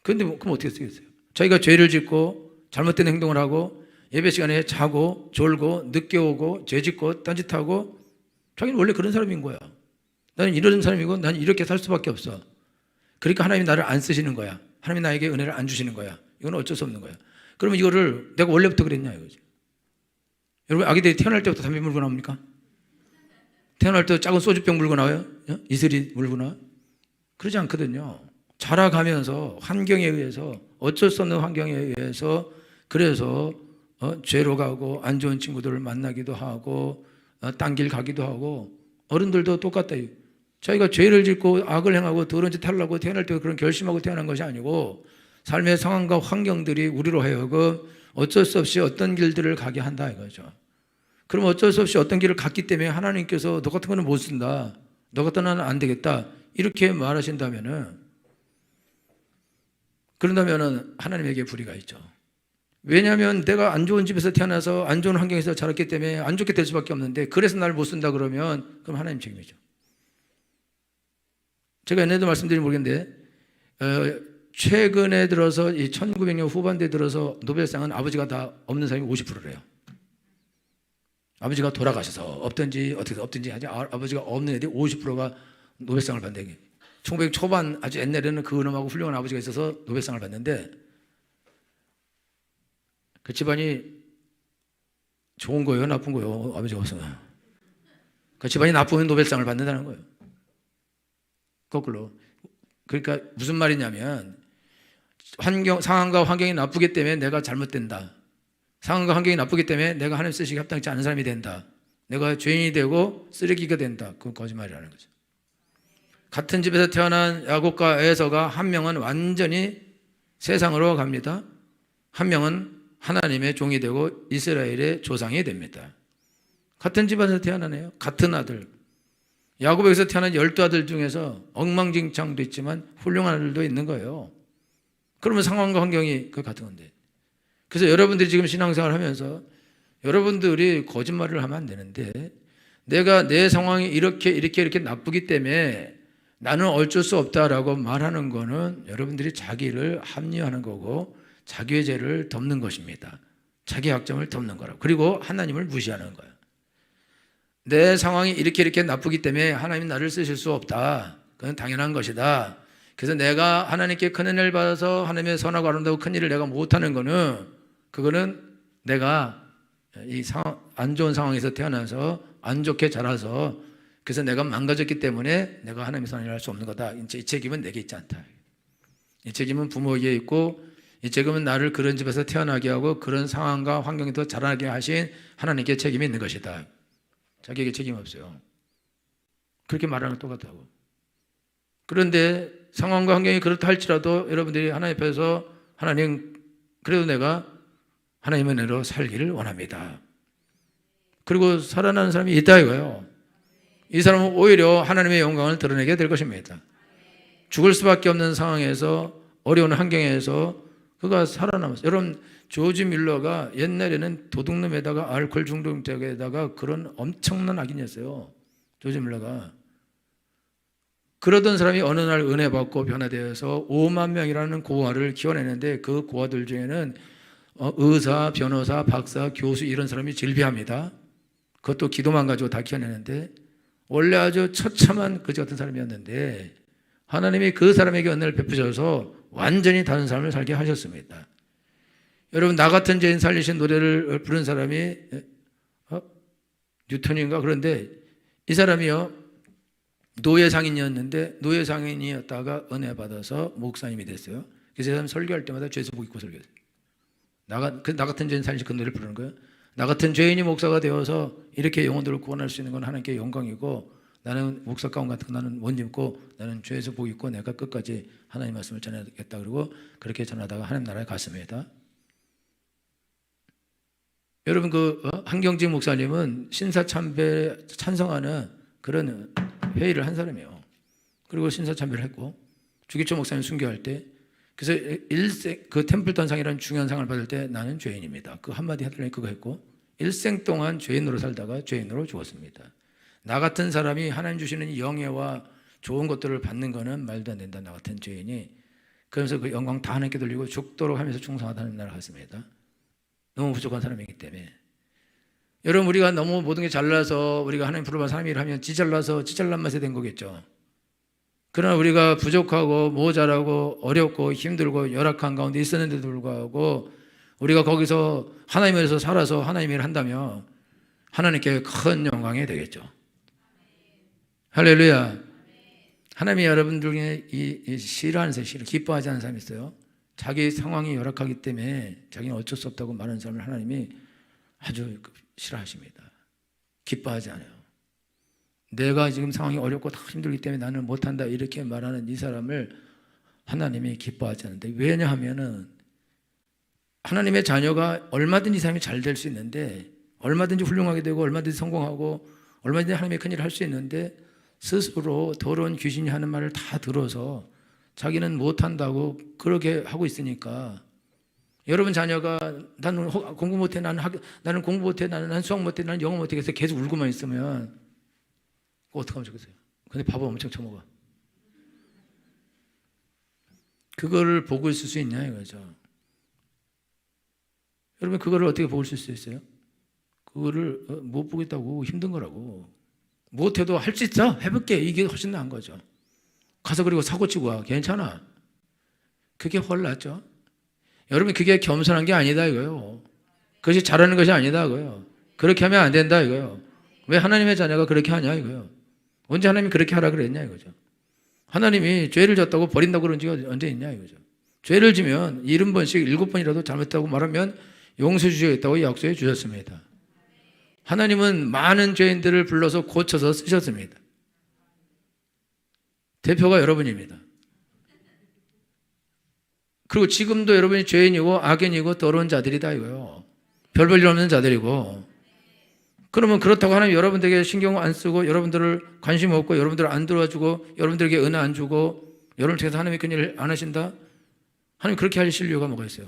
그런데 그럼 어떻게 쓰겠어요? 자기가 죄를 짓고 잘못된 행동을 하고 예배 시간에 자고 졸고 늦게 오고 죄짓고 딴짓하고, 자기는 원래 그런 사람인 거야. 나는 이런 사람이고 나는 이렇게 살 수밖에 없어. 그러니까 하나님이 나를 안 쓰시는 거야. 하나님이 나에게 은혜를 안 주시는 거야. 이건 어쩔 수 없는 거야. 그러면 이거를 내가 원래부터 그랬냐 이거지. 여러분, 아기들이 태어날 때부터 담배 물고 나옵니까? 태어날 때 작은 소주병 물고 나와요? 이슬이 물고 나와요? 그러지 않거든요. 자라가면서 환경에 의해서, 어쩔 수 없는 환경에 의해서, 그래서 죄로 가고 안 좋은 친구들을 만나기도 하고 딴 길 가기도 하고, 어른들도 똑같다. 자기가 죄를 짓고 악을 행하고 더러운 짓 하려고 태어날 때 그런 결심하고 태어난 것이 아니고, 삶의 상황과 환경들이 우리로 하여금 어쩔 수 없이 어떤 길들을 가게 한다 이거죠. 그럼 어쩔 수 없이 어떤 길을 갔기 때문에 하나님께서 너 같은 거는 못 쓴다, 너 같은 거는 안 되겠다, 이렇게 말하신다면은, 그런다면은 하나님에게 불의가 있죠. 왜냐하면 내가 안 좋은 집에서 태어나서 안 좋은 환경에서 자랐기 때문에 안 좋게 될 수밖에 없는데, 그래서 나를 못 쓴다 그러면 그럼 하나님 책임이죠. 제가 옛날에도 말씀드린 모르겠는데, 최근에 들어서 이 1900년 후반대에 들어서 노벨상은 아버지가 다 없는 사람이 50%래요. 아버지가 돌아가셔서 없든지 어떻게 없든지 하지, 아버지가 없는 애들이 50%가 노벨상을 받는데, 1900 초반 아주 옛날에는 그 놈하고 훌륭한 아버지가 있어서 노벨상을 받는데, 그 집안이 좋은 거예요, 나쁜 거예요? 아버지가 없으면. 그 집안이 나쁘면 노벨상을 받는다는 거예요. 거꾸로. 그러니까 무슨 말이냐면, 상황과 환경이 나쁘기 때문에 내가 잘못된다. 상황과 환경이 나쁘기 때문에 내가 하나님 쓰시기 합당치 않은 사람이 된다. 내가 죄인이 되고 쓰레기가 된다. 그건 거짓말이라는 거죠. 같은 집에서 태어난 야곱과 에서가 한 명은 완전히 세상으로 갑니다. 한 명은 하나님의 종이 되고 이스라엘의 조상이 됩니다. 같은 집에서 태어나네요. 같은 아들. 야곱에서 태어난 12아들 중에서 엉망진창도 있지만 훌륭한 아들도 있는 거예요. 그러면 상황과 환경이 그 같은 건데. 그래서 여러분들이 지금 신앙생활을 하면서 여러분들이 거짓말을 하면 안 되는데, 내가 내 상황이 이렇게 나쁘기 때문에 나는 어쩔 수 없다라고 말하는 거는 여러분들이 자기를 합리화하는 거고 자기의 죄를 덮는 것입니다. 자기 약점을 덮는 거라고. 그리고 하나님을 무시하는 거예요. 내 상황이 이렇게 나쁘기 때문에 하나님 나를 쓰실 수 없다. 그건 당연한 것이다. 그래서 내가 하나님께 큰 은혜를 받아서 하나님의 선하고 아름다운 큰 일을 내가 못하는 거는, 그거는 내가 이 안 좋은 상황에서 태어나서 안 좋게 자라서 그래서 내가 망가졌기 때문에 내가 하나님의 선을 할 수 없는 거다. 이제 이 책임은 내게 있지 않다. 이 책임은 부모에게 있고 이 책임은 나를 그런 집에서 태어나게 하고 그런 상황과 환경에 더 자라게 하신 하나님께 책임이 있는 것이다. 자기에게 책임 없어요. 그렇게 말하는 것 똑같다고. 그런데 상황과 환경이 그렇다 할지라도 여러분들이 하나님 앞에서 하나님 그래도 내가 하나님의 은혜로 살기를 원합니다. 그리고 살아나는 사람이 있다 이거예요. 이 사람은 오히려 하나님의 영광을 드러내게 될 것입니다. 죽을 수밖에 없는 상황에서 어려운 환경에서 그가 살아남았어요. 여러분 조지 밀러가 옛날에는 도둑놈에다가 알코올 중독자에다가 그런 엄청난 악인이었어요. 조지 밀러가. 그러던 사람이 어느 날 은혜 받고 변화되어서 5만 명이라는 고아를 키워내는데 그 고아들 중에는 의사, 변호사, 박사, 교수 이런 사람이 질비합니다. 그것도 기도만 가지고 다 키워내는데 원래 아주 처참한 그지 같은 사람이었는데 하나님이 그 사람에게 은혜를 베푸셔서 완전히 다른 삶을 살게 하셨습니다. 여러분 나 같은 죄인 살리신 노래를 부른 사람이 뉴턴인가 그런데 이 사람이요 노예 상인이었는데 노예 상인이었다가 은혜 받아서 목사님이 됐어요. 그래서 이 사람 설교할 때마다 죄수복 입고 설교했어요. 나 같은 죄인 살리신 그 노래를 부르는 거예요. 나 같은 죄인이 목사가 되어서 이렇게 영혼들을 구원할 수 있는 건 하나님께 영광이고 나는 목사 가운 같은 거 나는 못 입고 나는 죄에서 복 입고 내가 끝까지 하나님 말씀을 전하겠다 그러고 그렇게 전하다가 하나님 나라에 갔습니다. 여러분 한경직 목사님은 신사참배 찬성하는 그런 회의를 한 사람이에요. 그리고 신사참배를 했고 주기초 목사님 순교할 때 그래서 일생 그 템플턴상이라는 중요한 상을 받을 때 나는 죄인입니다. 그 한마디 하더니 그거 했고 일생 동안 죄인으로 살다가 죄인으로 죽었습니다. 나 같은 사람이 하나님 주시는 영예와 좋은 것들을 받는 거는 말도 안 된다. 나 같은 죄인이. 그러면서 그 영광 다 하나님께 돌리고 죽도록 하면서 충성하다는 나라 갔습니다. 너무 부족한 사람이기 때문에. 여러분 우리가 너무 모든 게 잘나서 우리가 하나님 부르면 사람이 하면 지잘나서 지잘난 맛에 된 거겠죠. 그러나 우리가 부족하고 모자라고 어렵고 힘들고 열악한 가운데 있었는데도 불구하고 우리가 거기서 하나님에서 살아서 하나님 일을 한다면 하나님께 큰 영광이 되겠죠. 할렐루야. 하나님이 여러분들 중에 이 싫어하는 사람, 기뻐하지 않는 사람이 있어요. 자기 상황이 열악하기 때문에 자기는 어쩔 수 없다고 말하는 사람을 하나님이 아주 싫어하십니다. 기뻐하지 않아요. 내가 지금 상황이 어렵고 다 힘들기 때문에 나는 못한다 이렇게 말하는 이 사람을 하나님이 기뻐하지 않는데 왜냐하면은 하나님의 자녀가 얼마든지 이 사람이 잘 될 수 있는데 얼마든지 훌륭하게 되고 얼마든지 성공하고 얼마든지 하나님의 큰일을 할 수 있는데 스스로 더러운 귀신이 하는 말을 다 들어서 자기는 못한다고 그렇게 하고 있으니까 여러분 자녀가 나는 공부 못해 나는 공부 못해 나는 수학 못해 나는 영어 못해 해서 계속 울고만 있으면 어떻게 하면 좋겠어요? 근데 밥을 엄청 처먹어. 그거를 보고 있을 수 있냐 이거죠. 여러분 그거를 어떻게 보고 있을 수 있어요? 그거를 못 보겠다고 힘든 거라고. 못해도 할 수 있어. 해볼게. 이게 훨씬 나은 거죠. 가서 그리고 사고치고 와. 괜찮아. 그게 훨 낫죠. 여러분 그게 겸손한 게 아니다 이거요. 그것이 잘하는 것이 아니다 이거요. 그렇게 하면 안 된다 이거요. 왜 하나님의 자녀가 그렇게 하냐 이거요. 언제 하나님이 그렇게 하라 그랬냐 이거죠. 하나님이 죄를 졌다고 버린다고 그런 지가 언제 있냐 이거죠. 죄를 지면 70번씩 7번이라도 잘못했다고 말하면 용서해 주시겠다고 약속해 주셨습니다. 하나님은 많은 죄인들을 불러서 고쳐서 쓰셨습니다. 대표가 여러분입니다. 그리고 지금도 여러분이 죄인이고 악인이고 더러운 자들이다 이거요. 별 볼 일 없는 자들이고. 그러면 그렇다고 하나님 여러분들에게 신경 안 쓰고 여러분들을 관심 없고 여러분들을 안 들어주고 여러분들에게 은혜 안 주고 여러분을 통해서 하나님의 큰 일을 안 하신다? 하나님 그렇게 하실 이유가 뭐가 있어요?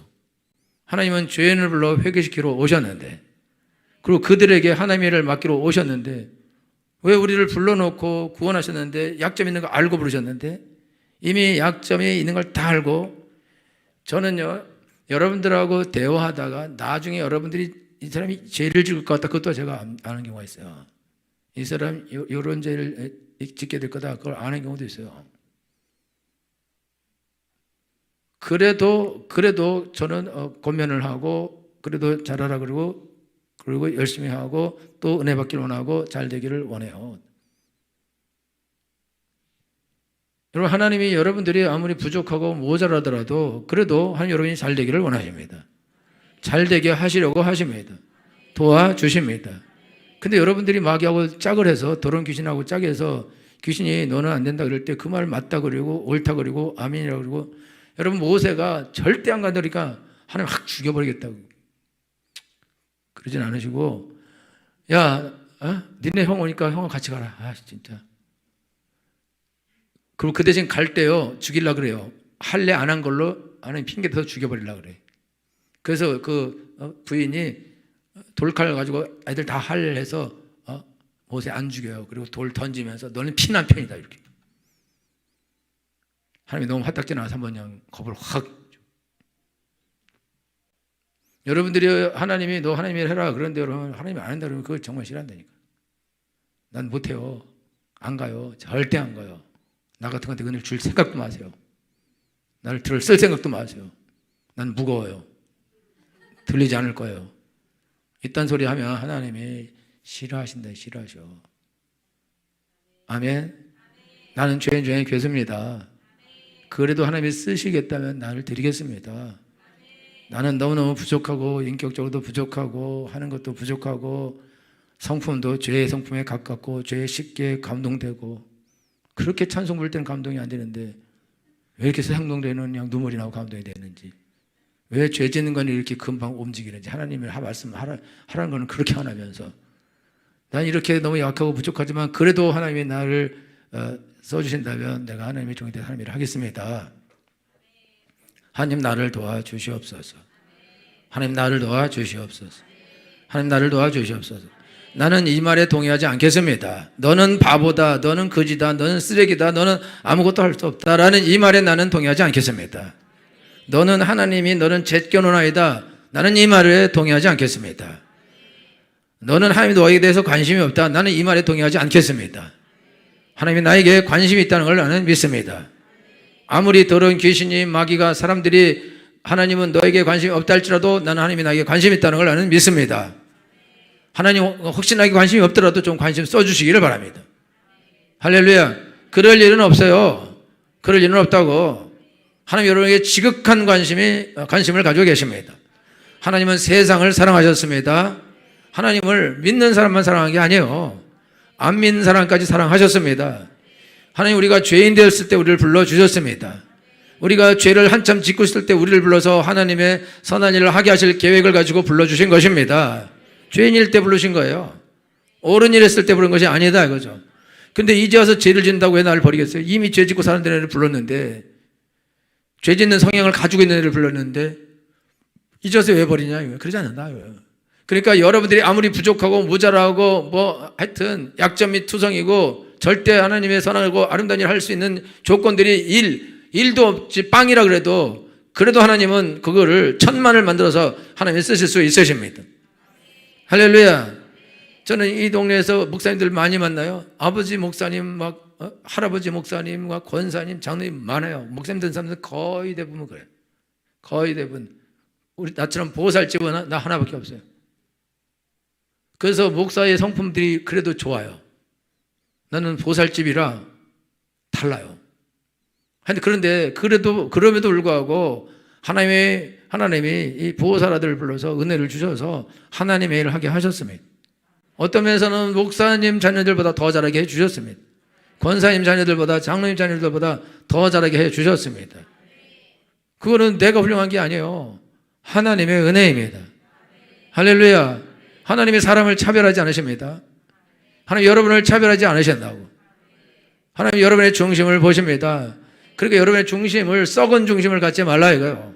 하나님은 죄인을 불러 회개시키러 오셨는데 그리고 그들에게 하나님의 일을 맡기러 오셨는데 왜 우리를 불러놓고 구원하셨는데 약점 있는 거 알고 부르셨는데 이미 약점이 있는 걸 다 알고 저는요 여러분들하고 대화하다가 나중에 여러분들이 이 사람이 죄를 지을 것 같다 그것도 제가 아는 경우가 있어요. 이 사람 이런 죄를 짓게 될 거다 그걸 아는 경우도 있어요. 그래도 저는 권면을 하고 그래도 잘하라 그러고 그리고 열심히 하고 또 은혜 받기를 원하고 잘 되기를 원해요. 여러분, 하나님이 여러분들이 아무리 부족하고 모자라더라도 그래도 하나님 여러분이 잘 되기를 원하십니다. 잘 되게 하시려고 하십니다. 도와주십니다. 근데 여러분들이 마귀하고 짝을 해서 더러운 귀신하고 짝해서 귀신이 너는 안 된다 그럴 때 그 말 맞다 그러고 옳다 그러고 아멘이라고 그러고 여러분 모세가 절대 안 가더니까 하나님 확 죽여버리겠다고 그러진 않으시고 야 니네 형 오니까 형과 같이 가라. 진짜. 그리고 그 대신 갈 때요 죽이려고 그래요. 할래 안 한 걸로 하나님 핑계 대서 죽여버리려고 그래. 그래서 그 부인이 돌칼 가지고 애들 다 할래해서 모세 안 죽여요. 그리고 돌 던지면서 너는 피난 편이다 이렇게. 하나님이 너무 화딱지 나서 한번 그냥 겁을 확. 여러분들이 하나님이 너 하나님이 해라 그런데 여러분 하나님이 안 한다 그러면 그걸 정말 싫어한다니까. 난 못해요. 안 가요. 절대 안 가요. 나 같은 건데 은혜를 줄 생각도 마세요. 나를 쓸 생각도 마세요. 난 무거워요. 들리지 않을 거예요. 이딴 소리 하면 하나님이 싫어하신다. 싫어하셔. 아멘. 나는 죄인 중에 괴수입니다. 그래도 하나님이 쓰시겠다면 나를 드리겠습니다. 나는 너무너무 부족하고 인격적으로도 부족하고 하는 것도 부족하고 성품도 죄의 성품에 가깝고 죄에 쉽게 감동되고 그렇게 찬송 부를 때는 감동이 안 되는데 왜 이렇게 행동되는 그냥 눈물이 나고 감동이 되는지 왜 죄 짓는 건 이렇게 금방 움직이는지 하나님의 말씀하라는 거는 그렇게 안 하면서 난 이렇게 너무 약하고 부족하지만 그래도 하나님이 나를 써주신다면 내가 하나님의 종이 되어 하나님을 하겠습니다. 하나님 나를 도와주시옵소서. 하나님 나를 도와주시옵소서. 하나님 나를 도와주시옵소서. 나는 이 말에 동의하지 않겠습니다. 너는 바보다, 너는 거지다, 너는 쓰레기다, 너는 아무것도 할 수 없다라는 이 말에 나는 동의하지 않겠습니다. 너는 하나님이 너는 제껴놓은 아이다. 나는 이 말에 동의하지 않겠습니다. 너는 하나님이 너에게 대해서 관심이 없다. 나는 이 말에 동의하지 않겠습니다. 하나님이 나에게 관심이 있다는 걸 나는 믿습니다. 아무리 더러운 귀신이 마귀가 사람들이 하나님은 너에게 관심이 없다 할지라도 나는 하나님이 나에게 관심이 있다는 걸 나는 믿습니다. 하나님 혹시 나에게 관심이 없더라도 좀 관심 써주시기를 바랍니다. 할렐루야. 그럴 일은 없어요. 그럴 일은 없다고. 하나님 여러분에게 지극한 관심을 가지고 계십니다. 하나님은 세상을 사랑하셨습니다. 하나님을 믿는 사람만 사랑한 게 아니에요. 안 믿는 사람까지 사랑하셨습니다. 하나님 우리가 죄인 되었을 때 우리를 불러주셨습니다. 우리가 죄를 한참 짓고 있을 때 우리를 불러서 하나님의 선한 일을 하게 하실 계획을 가지고 불러주신 것입니다. 죄인일 때 부르신 거예요. 옳은 일 했을 때 부른 것이 아니다 이거죠. 근데 이제 와서 죄를 짓는다고 왜 나를 버리겠어요? 이미 죄 짓고 사는 애를 불렀는데 죄 짓는 성향을 가지고 있는 애를 불렀는데 이제 와서 왜 버리냐 이거. 그러지 않는다고요. 그러니까 여러분들이 아무리 부족하고 모자라고 하여튼 약점 및 투성이고 절대 하나님의 선하고 아름다운 일을 할 수 있는 조건들이 일도 없지 빵이라 그래도 하나님은 그거를 천만을 만들어서 하나님이 쓰실 수 있으십니다. 할렐루야. 저는 이 동네에서 목사님들 많이 만나요. 아버지 목사님 할아버지 목사님 권사님 장로님 많아요. 목사님 된 사람들 거의 대부분 그래요. 거의 대부분 나처럼 보살집은 나 하나밖에 없어요. 그래서 목사의 성품들이 그래도 좋아요. 나는 보살집이라 달라요. 그런데 그럼에도 불구하고 하나님이 이 보호사라들을 불러서 은혜를 주셔서 하나님의 일을 하게 하셨습니다. 어떤 면에서는 목사님 자녀들보다 더 잘하게 해주셨습니다. 권사님 자녀들보다 장로님 자녀들보다 더 잘하게 해주셨습니다. 그거는 내가 훌륭한 게 아니에요. 하나님의 은혜입니다. 할렐루야. 하나님이 사람을 차별하지 않으십니다. 하나님 여러분을 차별하지 않으신다고. 하나님 여러분의 중심을 보십니다. 그러니까 여러분의 중심을 썩은 중심을 갖지 말라 이거요.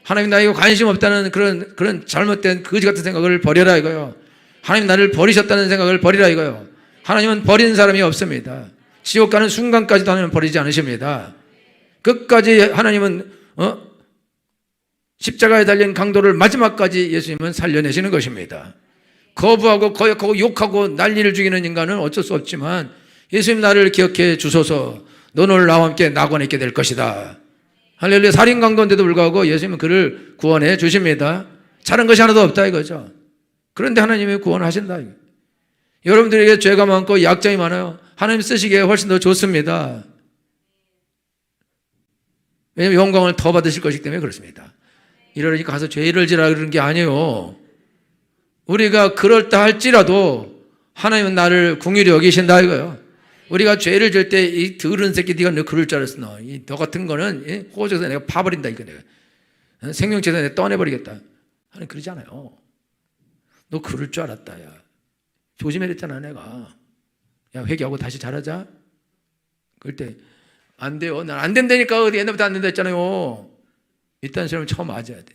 하나님 나에게 관심 없다는 그런 잘못된 거지 같은 생각을 버려라 이거요. 하나님 나를 버리셨다는 생각을 버리라 이거요. 하나님은 버리는 사람이 없습니다. 지옥 가는 순간까지도 하나님은 버리지 않으십니다. 끝까지 하나님은 십자가에 달린 강도를 마지막까지 예수님은 살려내시는 것입니다. 거부하고 거역하고 욕하고 난리를 죽이는 인간은 어쩔 수 없지만 예수님 나를 기억해 주소서. 너는 나와 함께 낙원에 있게 될 것이다. 할렐루야. 살인 강도인데도 불구하고 예수님은 그를 구원해 주십니다. 잘한 것이 하나도 없다 이거죠. 그런데 하나님이 구원하신다. 여러분들에게 죄가 많고 약점이 많아요. 하나님 쓰시기에 훨씬 더 좋습니다. 왜냐하면 영광을 더 받으실 것이기 때문에 그렇습니다. 이러니 가서 죄를 지라 그러는 게 아니에요. 우리가 그럴다 할지라도 하나님은 나를 궁휼히 여기신다 이거요. 우리가 죄를 질 때 이 더러운 새끼 네가 너 그럴 줄 알았어. 너 같은 거는 호적에서 내가 파버린다 이거 내가. 생명체에서 내가 떠내버리겠다. 하나님 그러지 않아요. 너 그럴 줄 알았다 야. 조심해랬잖아 내가. 야 회개하고 다시 잘하자. 그럴 때 안 돼요. 난 안 된다니까. 어디 옛날부터 안 된다 했잖아요. 일단 사람은 처음 맞아야 돼.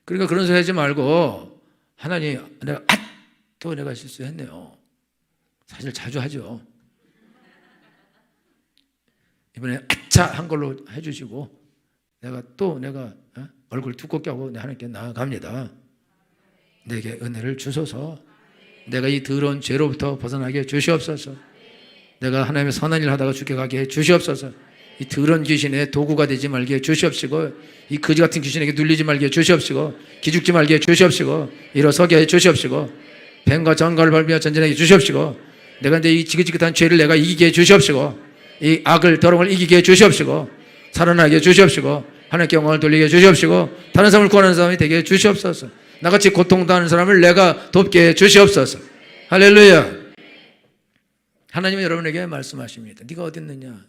그러니까 그런 소리 하지 말고 하나님 내가 또 내가 실수했네요. 사실 자주 하죠. 이번에 아차 한 걸로 해주시고 내가 얼굴 두껍게 하고 하나님께 나아갑니다. 내게 은혜를 주소서. 내가 이 더러운 죄로부터 벗어나게 주시옵소서. 내가 하나님의 선한 일 하다가 죽게 가게 해 주시옵소서. 이 더러운 귀신의 도구가 되지 말게 해 주시옵시고 이 거지 같은 귀신에게 눌리지 말게 해 주시옵시고 기죽지 말게 해 주시옵시고 일어서게 해 주시옵시고 뱀과 전갈을 밟으며 전진하게 해 주시옵시고 내가 이제 이 지긋지긋한 죄를 내가 이기게 해 주시옵시고 이 악을 더러움을 이기게 해 주시옵시고 살아나게 해 주시옵시고 하나님께 영광을 돌리게 해 주시옵시고 다른 사람을 구하는 사람이 되게 해 주시옵소서. 나같이 고통당하는 사람을 내가 돕게 해 주시옵소서. 할렐루야. 하나님은 여러분에게 말씀하십니다. 네가 어디 있느냐?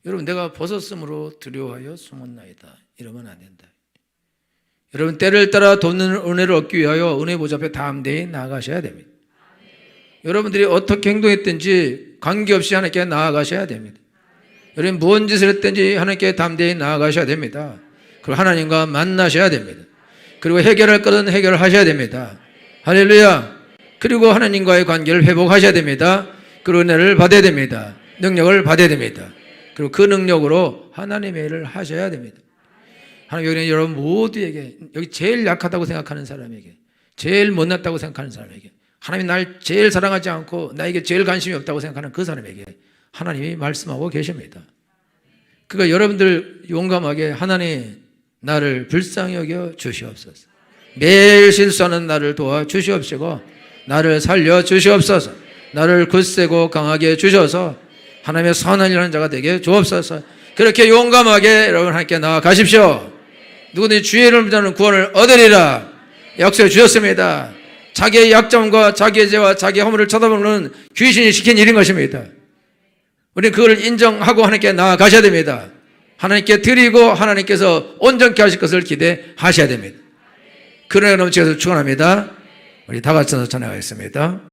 여러분 내가 벗었으므로 두려워하여 숨었나이다. 이러면 안 된다. 여러분 때를 따라 돕는 은혜를 얻기 위하여 은혜 보좌 앞에 담대히 나아가셔야 됩니다. 여러분들이 어떻게 행동했든지 관계없이 하나님께 나아가셔야 됩니다. 여러분 무언 짓을 했든지 하나님께 담대히 나아가셔야 됩니다. 그리고 하나님과 만나셔야 됩니다. 그리고 해결할 것은 해결하셔야 됩니다. 할렐루야. 그리고 하나님과의 관계를 회복하셔야 됩니다. 그 은혜를 받아야 됩니다. 능력을 받아야 됩니다. 그리고 그 능력으로 하나님의 일을 하셔야 됩니다. 하나님 여기 여러분 모두에게 여기 제일 약하다고 생각하는 사람에게 제일 못났다고 생각하는 사람에게 하나님이 날 제일 사랑하지 않고 나에게 제일 관심이 없다고 생각하는 그 사람에게 하나님이 말씀하고 계십니다. 그러니까 여러분들 용감하게 하나님 나를 불쌍히 여겨 주시옵소서. 매일 실수하는 나를 도와 주시옵시고 나를 살려 주시옵소서. 나를 굳세고 강하게 주셔서 하나님의 선한 일하는 자가 되게 주옵소서. 그렇게 용감하게 여러분 하나님께 나아가십시오. 누구든지 주의 이름을 자는 구원을 얻으리라 약속해 주셨습니다. 자기의 약점과 자기의 죄와 자기의 허물을 쳐다보는 귀신이 시킨 일인 것입니다. 우리는 그걸 인정하고 하나님께 나아가셔야 됩니다. 하나님께 드리고 하나님께서 온전케 하실 것을 기대하셔야 됩니다. 그러나 넘치셔서 축원합니다. 우리 다 같이 찬양하겠습니다.